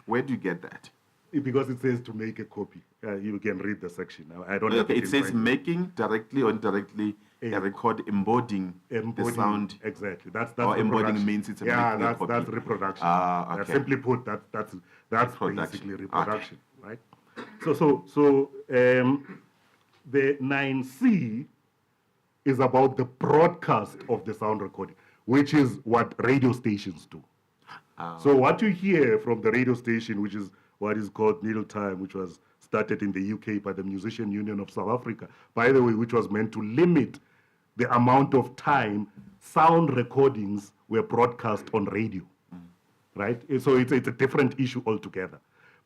Where do you get that? Because it says to make a copy. You can read the section. I don't have Okay, it it in says front of me. making directly or indirectly a record embodying the Embodying, sound. exactly. That's Or embodying reproduction. means it's a yeah, making a that's copy. reproduction. Okay. Simply put, that's Reproduction. basically reproduction, right? So the 9C is about the broadcast of the sound recording, which is what radio stations do. So what you hear from the radio station, which is what is called needle time, which was started in the UK by the Musician Union of South Africa, by the way, which was meant to limit the amount of time sound recordings were broadcast on radio. right? So it's a different issue altogether.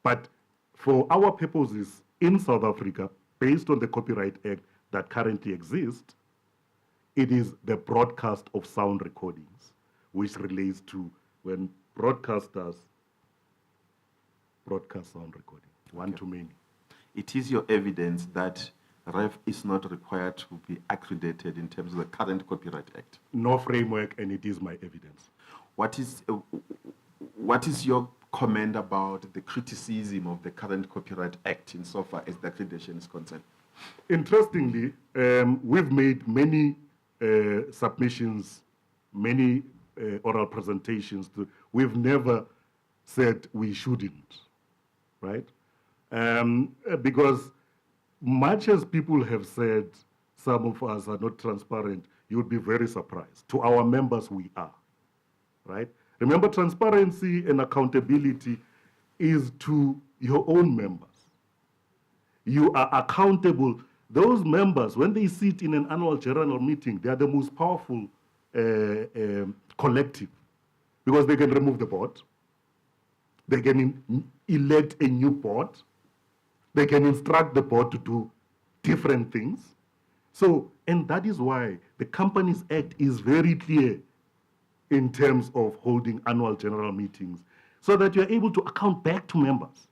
But for our purposes in South Africa, based on the Copyright Act that currently exists, it is the broadcast of sound recordings, which relates to when broadcasters broadcast sound recording, one to many. It is your evidence that REF is not required to be accredited in terms of the current Copyright Act. No framework, and it is my evidence. What is your comment about the criticism of the current Copyright Act insofar as the accreditation is concerned? Interestingly, we've made many submissions, many oral presentations. We've never said we shouldn't, right? Because much as people have said some of us are not transparent, you would be very surprised. To our members, we are, right? Remember, transparency and accountability is to your own members. You are accountable. Those members, when they sit in an annual general meeting, they are the most powerful collective because they can remove the board. They can elect a new board. They can instruct the board to do different things. So, and that is why the Companies Act is very clear in terms of holding annual general meetings so that you're able to account back to members.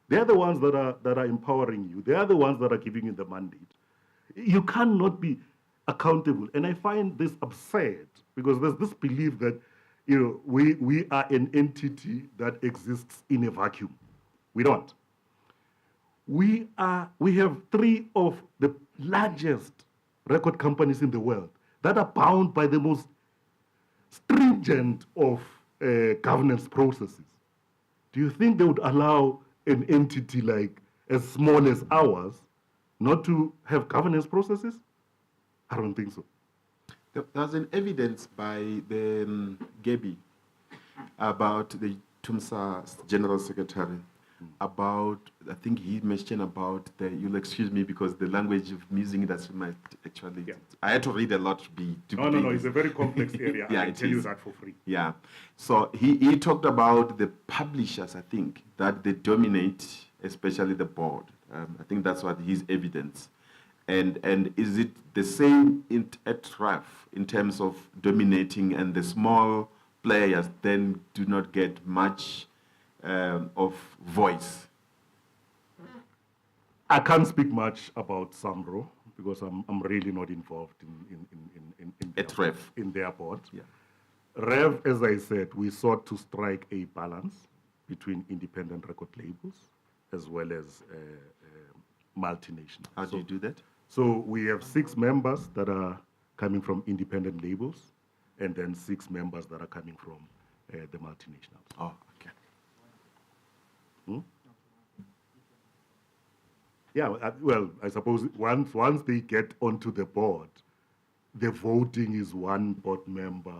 They're the ones that are empowering you. They are the ones that are giving you the mandate. You cannot be accountable. And I find this absurd because there's this belief that we are an entity that exists in a vacuum. We don't. We have three of the largest record companies in the world that are bound by the most stringent of governance processes. Do you think they would allow an entity like as small as ours not to have governance processes? I don't think so. There's an evidence by the Gebi about the TUMSA General Secretary about, I think he mentioned about you'll excuse me because the language of music industry might actually, Yeah. I had to read a lot to be. No, it's a very complex area. Yeah, I can it tell you is. that for free. Yeah. So he talked about the publishers, I think, that they dominate, especially the board. I think that's what his evidence. And is it the same at RAF in terms of dominating and the small players then do not get much of voice? I can't speak much about Samro because I'm really not involved in At REF. in their board. Yeah. REV, as I said, we sought to strike a balance between independent record labels as well as multinational. How do you do that? So we have 6 members that are coming from independent labels and then 6 members that are coming from the multinationals. Oh, okay. Yeah, well, I suppose once they get onto the board, the voting is 1 board member,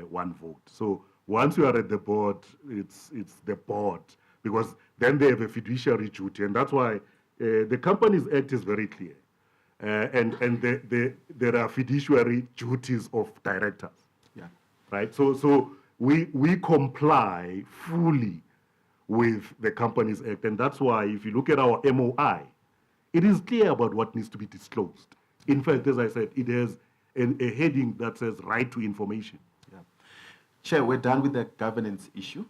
1 vote. So once you are at the board, it's the board because then they have a fiduciary duty, and that's why the Companies Act is very clear, and there are fiduciary duties of directors. Yeah. Right. So we comply fully with the Companies Act. And that's why if you look at our MOI, it is clear about what needs to be disclosed. In fact, as I said, it has a heading that says right to information. Yeah. Chair, we're done with the governance issue.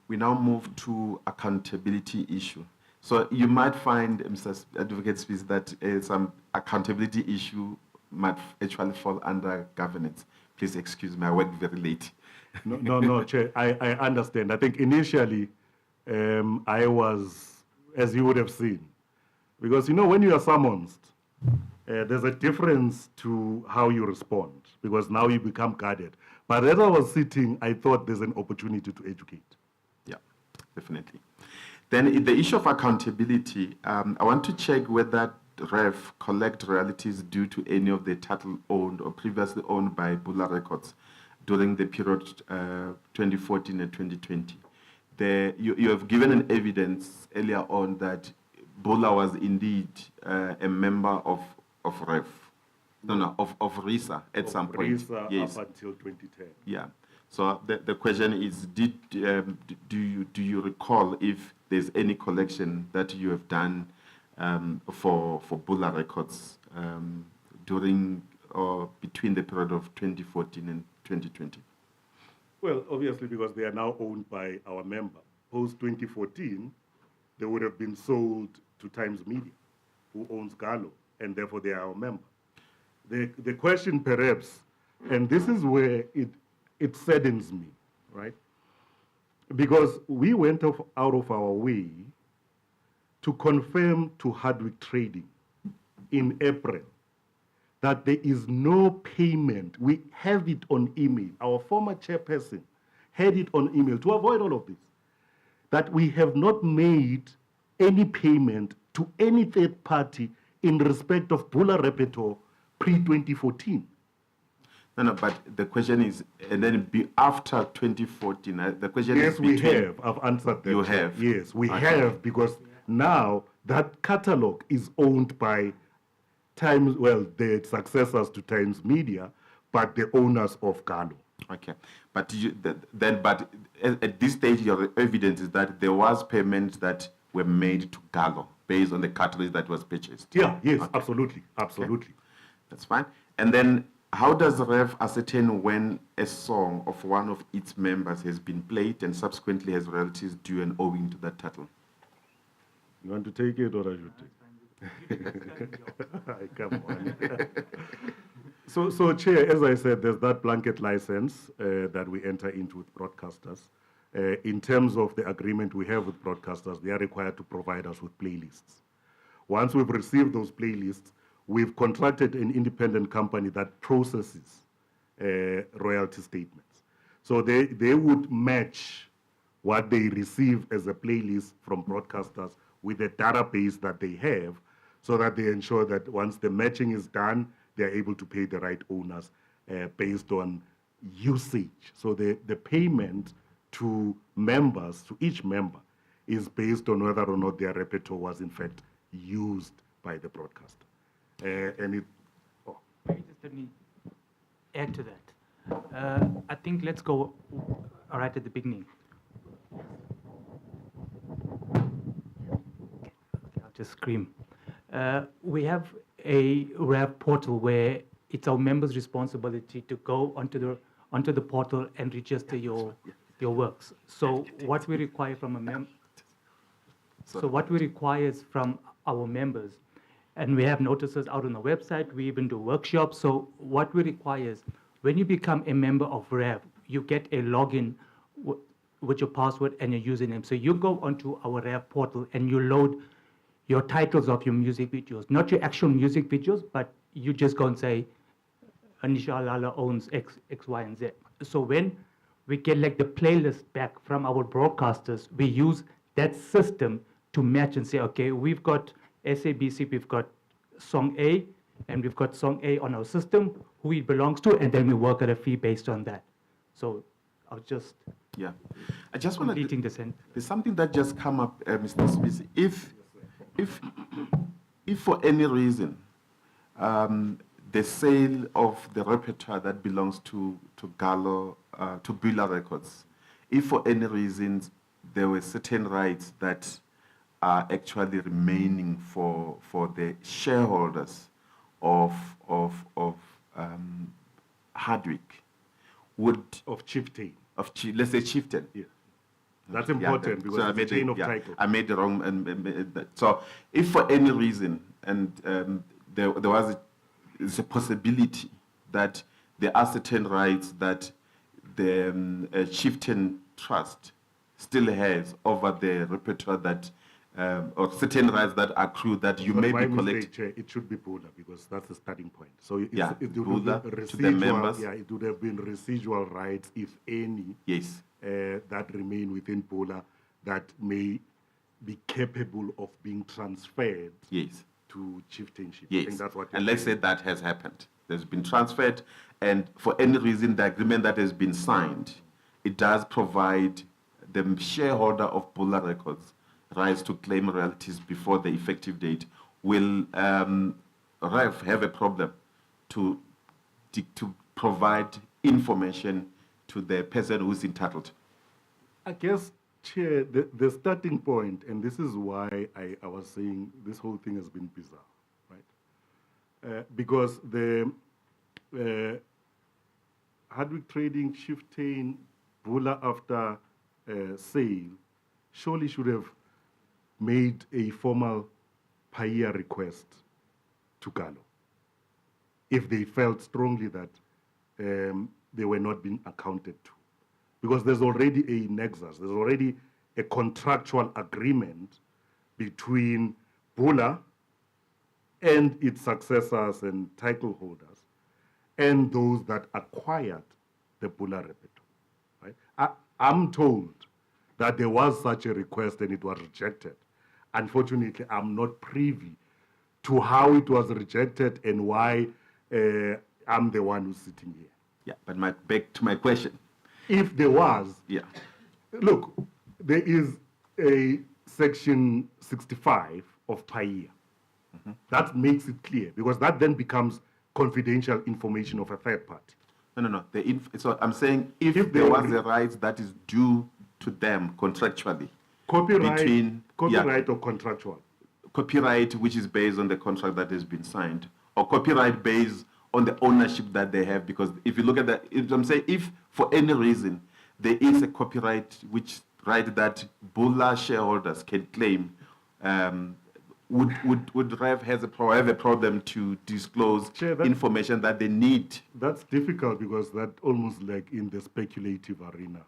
We now move to accountability issue. So you might find, Mr. Advocate Smith, that some accountability issue might actually fall under governance. Please excuse me, I worked very late. No, Chair, I understand. I think initially I was, as you would have seen, because when you are summoned, there's a difference to how you respond, because now you become guarded. But as I was sitting, I thought there's an opportunity to educate. Yeah, definitely. Then the issue of accountability, I want to check whether REF collect royalties due to any of the title owned or previously owned by Bula Records during the period 2014 and 2020. You have given an evidence earlier on that Bula was indeed a member of REF. Of RISA at some point. RISA Yes. up until 2010. Yeah. So the question is, do you recall if there's any collection that you have done for Bula Records during or between the period of 2014 and 2020? Well, obviously, because they are now owned by our member. Post 2014, they would have been sold to Times Media, who owns Gallo, and therefore they are our member. The question perhaps, and this is where it saddens me, right? Because we went out of our way to confirm to Hardwick Trading in April that there is no payment. We have it on email. Our former chairperson had it on email to avoid all of this, that we have not made any payment to any third party in respect of Bula Repertoire pre-2014. No, but the question is, and then after 2014, the question is... Yes, we have. I've answered that. You have? Yes, we Okay. have, because now that catalog is owned by Times, well, the successors to Times Media, but the owners of Gallo. Okay, but but at this stage, your evidence is that there was payments that were made to Gallo based on the cartridge that was purchased. Yeah, yes, Okay. absolutely, absolutely. Okay. That's fine. And then, how does REV ascertain when a song of one of its members has been played and subsequently has royalties due and owing to that title? You want to take it or I should take it? Come on. So, Chair, as I said, there's that blanket license that we enter into with broadcasters. In terms of the agreement we have with broadcasters, they are required to provide us with playlists. Once we've received those playlists, we've contracted an independent company that processes royalty statements. So they would match what they receive as a playlist from broadcasters with the database that they have, so that they ensure that once the matching is done, they're able to pay the right owners based on usage. So the payment to members, to each member, is based on whether or not their repertoire was in fact used by the broadcaster. Maybe just let me add to that. I think let's go right at the beginning. Okay, I'll just scream. We have a REV portal where it's our members' responsibility to go onto the portal and register your works. So what we require from our members, and we have notices out on the website, we even do workshops. So what we require is, when you become a member of REV, you get a login with your password and your username. So you go onto our REV portal and you load your titles of your music videos, not your actual music videos, but you just go and say, Anisha Alala owns X, Y, and Z. So when we get like the playlist back from our broadcasters, we use that system to match and say, okay, we've got SABC, we've got song A, and we've got song A on our system, who it belongs to, and then we work at a fee based on that. So I'll just... Yeah. I just want completing the sentence. There's something that just come up, Mr. Smith. If for any reason the sale of the repertoire that belongs to Gallo, to Bula Records, if for any reason there were certain rights that are actually remaining for the shareholders of Hardwick, Of chieftain. let's say Chieftain. Yeah. That's important because it's a chain of title. I made the wrong. So, if for any reason, and there was it's a possibility that there are certain rights that the Chieftain Trust still has over the repertoire that, or certain rights that accrue that you may be collecting. Chair, it should be Bula because that's the starting point. So it would Bula have been to the members. Yeah, it would have been residual rights, if any, Yes. that remain within Bula that may be capable of being transferred Yes. to chieftainship. I Yes. think that's what. And let's say that has happened. There's been transferred, and for any reason, the agreement that has been signed, it does provide the shareholder of Bula Records rights to claim royalties before the effective date. Will REV have a problem to provide information to the person who's entitled? I guess, Chair, the starting point, and this is why I was saying this whole thing has been bizarre, right? Because the Hardwick Trading, Chieftain, Bula after sale surely should have made a formal PAIA request to Galo if they felt strongly that they were not being accounted to. Because there's already a nexus, there's already a contractual agreement between Bula and its successors and title holders and those that acquired the Bula repertoire. Right? I'm told that there was such a request and it was rejected. Unfortunately, I'm not privy to how it was rejected and why I'm the one who's sitting here. Yeah, but back to my question. If there was, Yeah. look, there is a section 65 of PAIA. That makes it clear because that then becomes confidential information of a third party. No. So I'm saying if If there they was agree- a right that is due to them contractually, Copyright, Between- copyright or contractual. copyright which is based on the contract that has been signed, or copyright based on the ownership that they have, because if you look at that, I'm saying if for any reason there is a copyright which right that Bula shareholders can claim, would REV have a problem to disclose Chair, that- information that they need? That's difficult because that almost like in the speculative arena.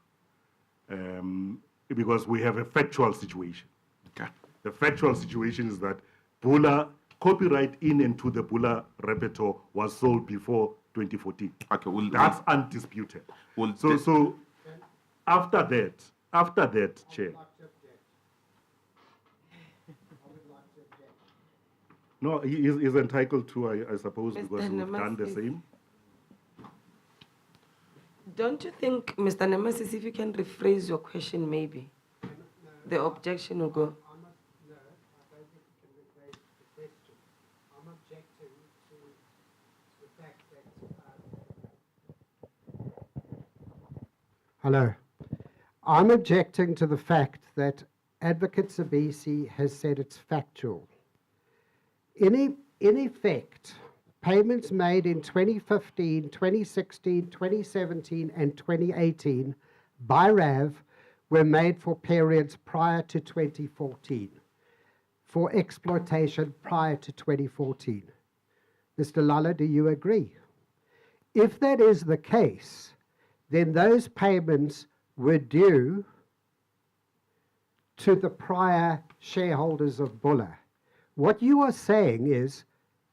Because we have a factual situation. Okay. The factual situation is that Bula, copyright in and to the Bula repertoire was sold before 2014. Okay, That's undisputed. Well, So after that, Chair. No, he is entitled to, I suppose, Mr. because we've done the Nemesis. same. Don't you think, Mr. Nemesis, if you can rephrase your question, maybe the objection will go. No, I don't think you can rephrase the question. I'm objecting to the fact that. Hello. I'm objecting to the fact that Advocate Sabisi has said it's factual. In effect, payments made in 2015, 2016, 2017, and 2018 by RAV were made for periods prior to 2014, for exploitation prior to 2014. Mr. Lala, do you agree? If that is the case, then those payments were due to the prior shareholders of Bula. What you are saying is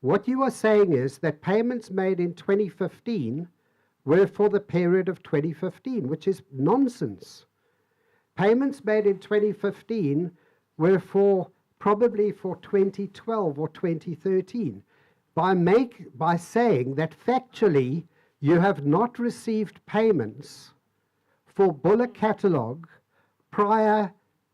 that payments made in 2015 were for the period of 2015, which is nonsense. Payments made in 2015 were probably for 2012 or 2013. By saying that factually you have not received payments for Bula catalogue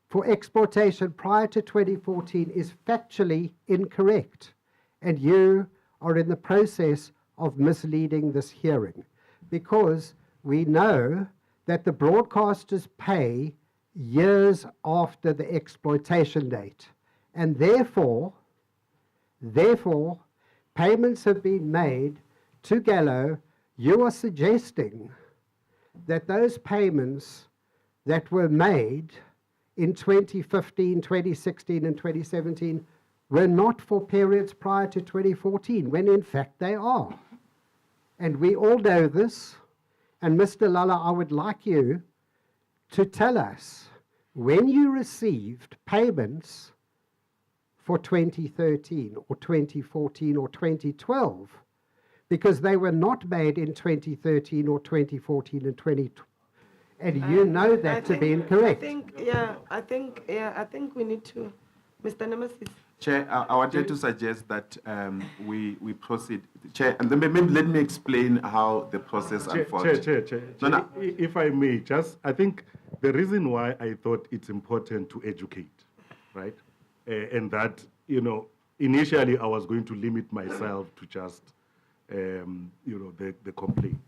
for exportation prior to 2014 is factually incorrect, and you are in the process of misleading this hearing, because we know that the broadcasters pay years after the exploitation date, and therefore payments have been made to Gallo. You are suggesting that those payments that were made in 2015, 2016, and 2017 were not for periods prior to 2014, when in fact they are. And we all know this. And Mr. Lala, I would like you to tell us when you received payments for 2013 or 2014 or 2012, because they were not made in 2013 or 2014 and 2012. And you know that to be incorrect. I think we need to, Mr. Nemesis. Chair, I wanted to suggest that we proceed. Chair, and then maybe let me explain how the process unfolds. Chair, No. if I may, I think the reason why I thought it's important to educate, right? And that, initially I was going to limit myself to just, the complaint.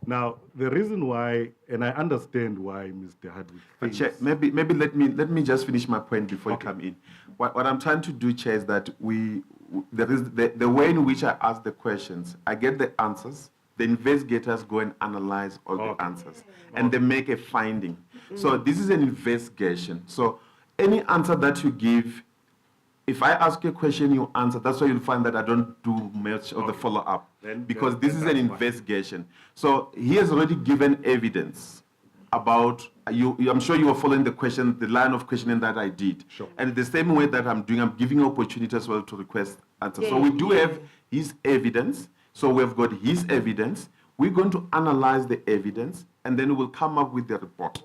Now, the reason why, and I understand why Mr. Hardwick But thinks... Chair, maybe let me just finish my point before Okay. you come in. What I'm trying to do, Chair, is that there is the way in which I ask the questions, I get the answers, the investigators go and analyze all the Okay. answers, and they make a finding. So this is an investigation. So any answer that you give, if I ask you a question, you answer. That's why you'll find that I don't do much of the Okay. follow-up, Then- because then- this then is an that's fine. investigation. So he has already given evidence about you. I'm sure you are following the question, the line of questioning that I did. Sure. And the same way that I'm doing, I'm giving you opportunity as well to request answers. So we do have his evidence. So we've got his evidence. We're going to analyze the evidence, and then we'll come up with the report,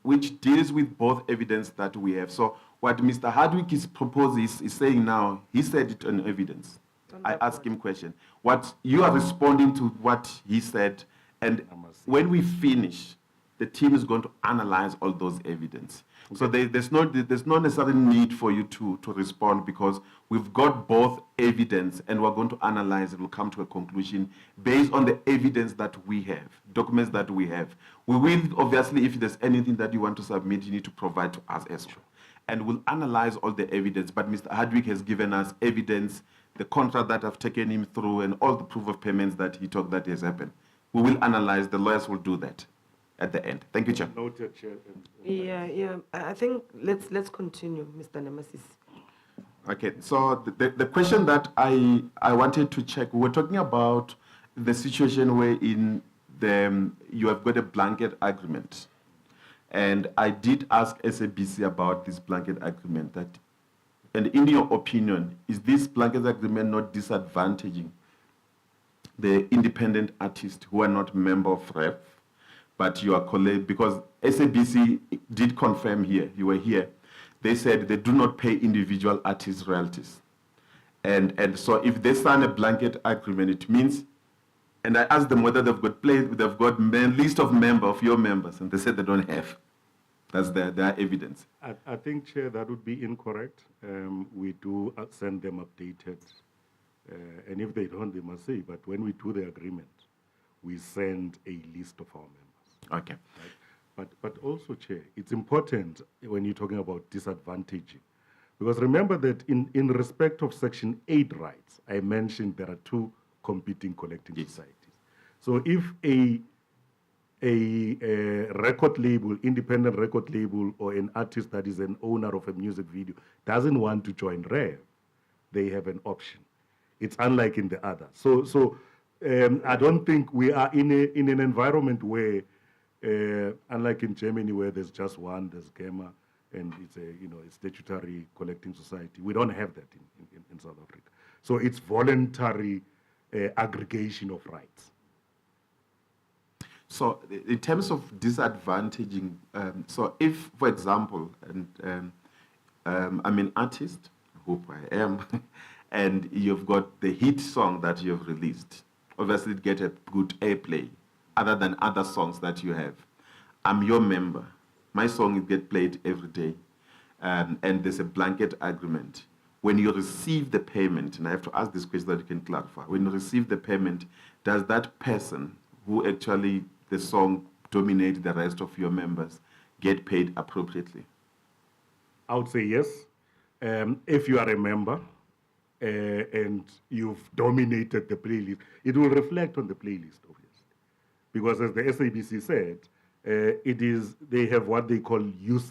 which deals with both evidence that we have. So what Mr. Hardwick is proposing is saying now, he said it on evidence. I asked him question. What you are responding to what he said, and when we finish, the team is going to analyze all those evidence. Okay. So there's no necessary need for you to respond, because we've got both evidence and we're going to analyze it. We'll come to a conclusion based on the evidence that we have, documents that we have. We will, obviously, if there's anything that you want to submit, you need to provide to us as well. And we'll analyze all the evidence. But Mr. Hardwick has given us evidence, the contract that I've taken him through, and all the proof of payments that he talked that has happened. We will analyze. The lawyers will do that at the end. Thank you, Chair. Noted, Chair. Yeah. I think let's continue, Mr. Nemesis. Okay, so the question that I wanted to check, we were talking about the situation where you have got a blanket agreement. And I did ask SABC about this blanket agreement. And in your opinion, is this blanket agreement not disadvantaging the independent artists who are not member of REF, but you are colleague? Because SABC did confirm here, you were here, they said they do not pay individual artists royalties. And so if they sign a blanket agreement, it means, and I asked them whether they've got a list of your members, and they said they don't have. That's their evidence. I think, Chair, that would be incorrect. We do send them updated. And if they don't, they must say. But when we do the agreement, we send a list of our members. Okay. Right? But also, Chair, it's important when you're talking about disadvantaging. Because remember that in respect of Section 8 rights, I mentioned there are two competing collecting societies. So if a record label, independent record label, or an artist that is an owner of a music video doesn't want to join REV, they have an option. It's unlike in the other. So I don't think we are in an environment where, unlike in Germany where there's just one, there's GEMA, and it's a statutory collecting society. We don't have that in South Africa. So it's voluntary aggregation of rights. So in terms of disadvantaging, so if, for example, I'm an artist, I hope I am, and you've got the hit song that you've released, obviously it get a good airplay, other than other songs that you have. I'm your member. My song will get played every day, and there's a blanket agreement. When you receive the payment, and I have to ask this question that you can clarify, when you receive the payment, does that person who actually the song dominate the rest of your members get paid appropriately? I would say yes. If you are a member and you've dominated the playlist, it will reflect on the playlist, obviously. Because as the SABC said, they have what they call usage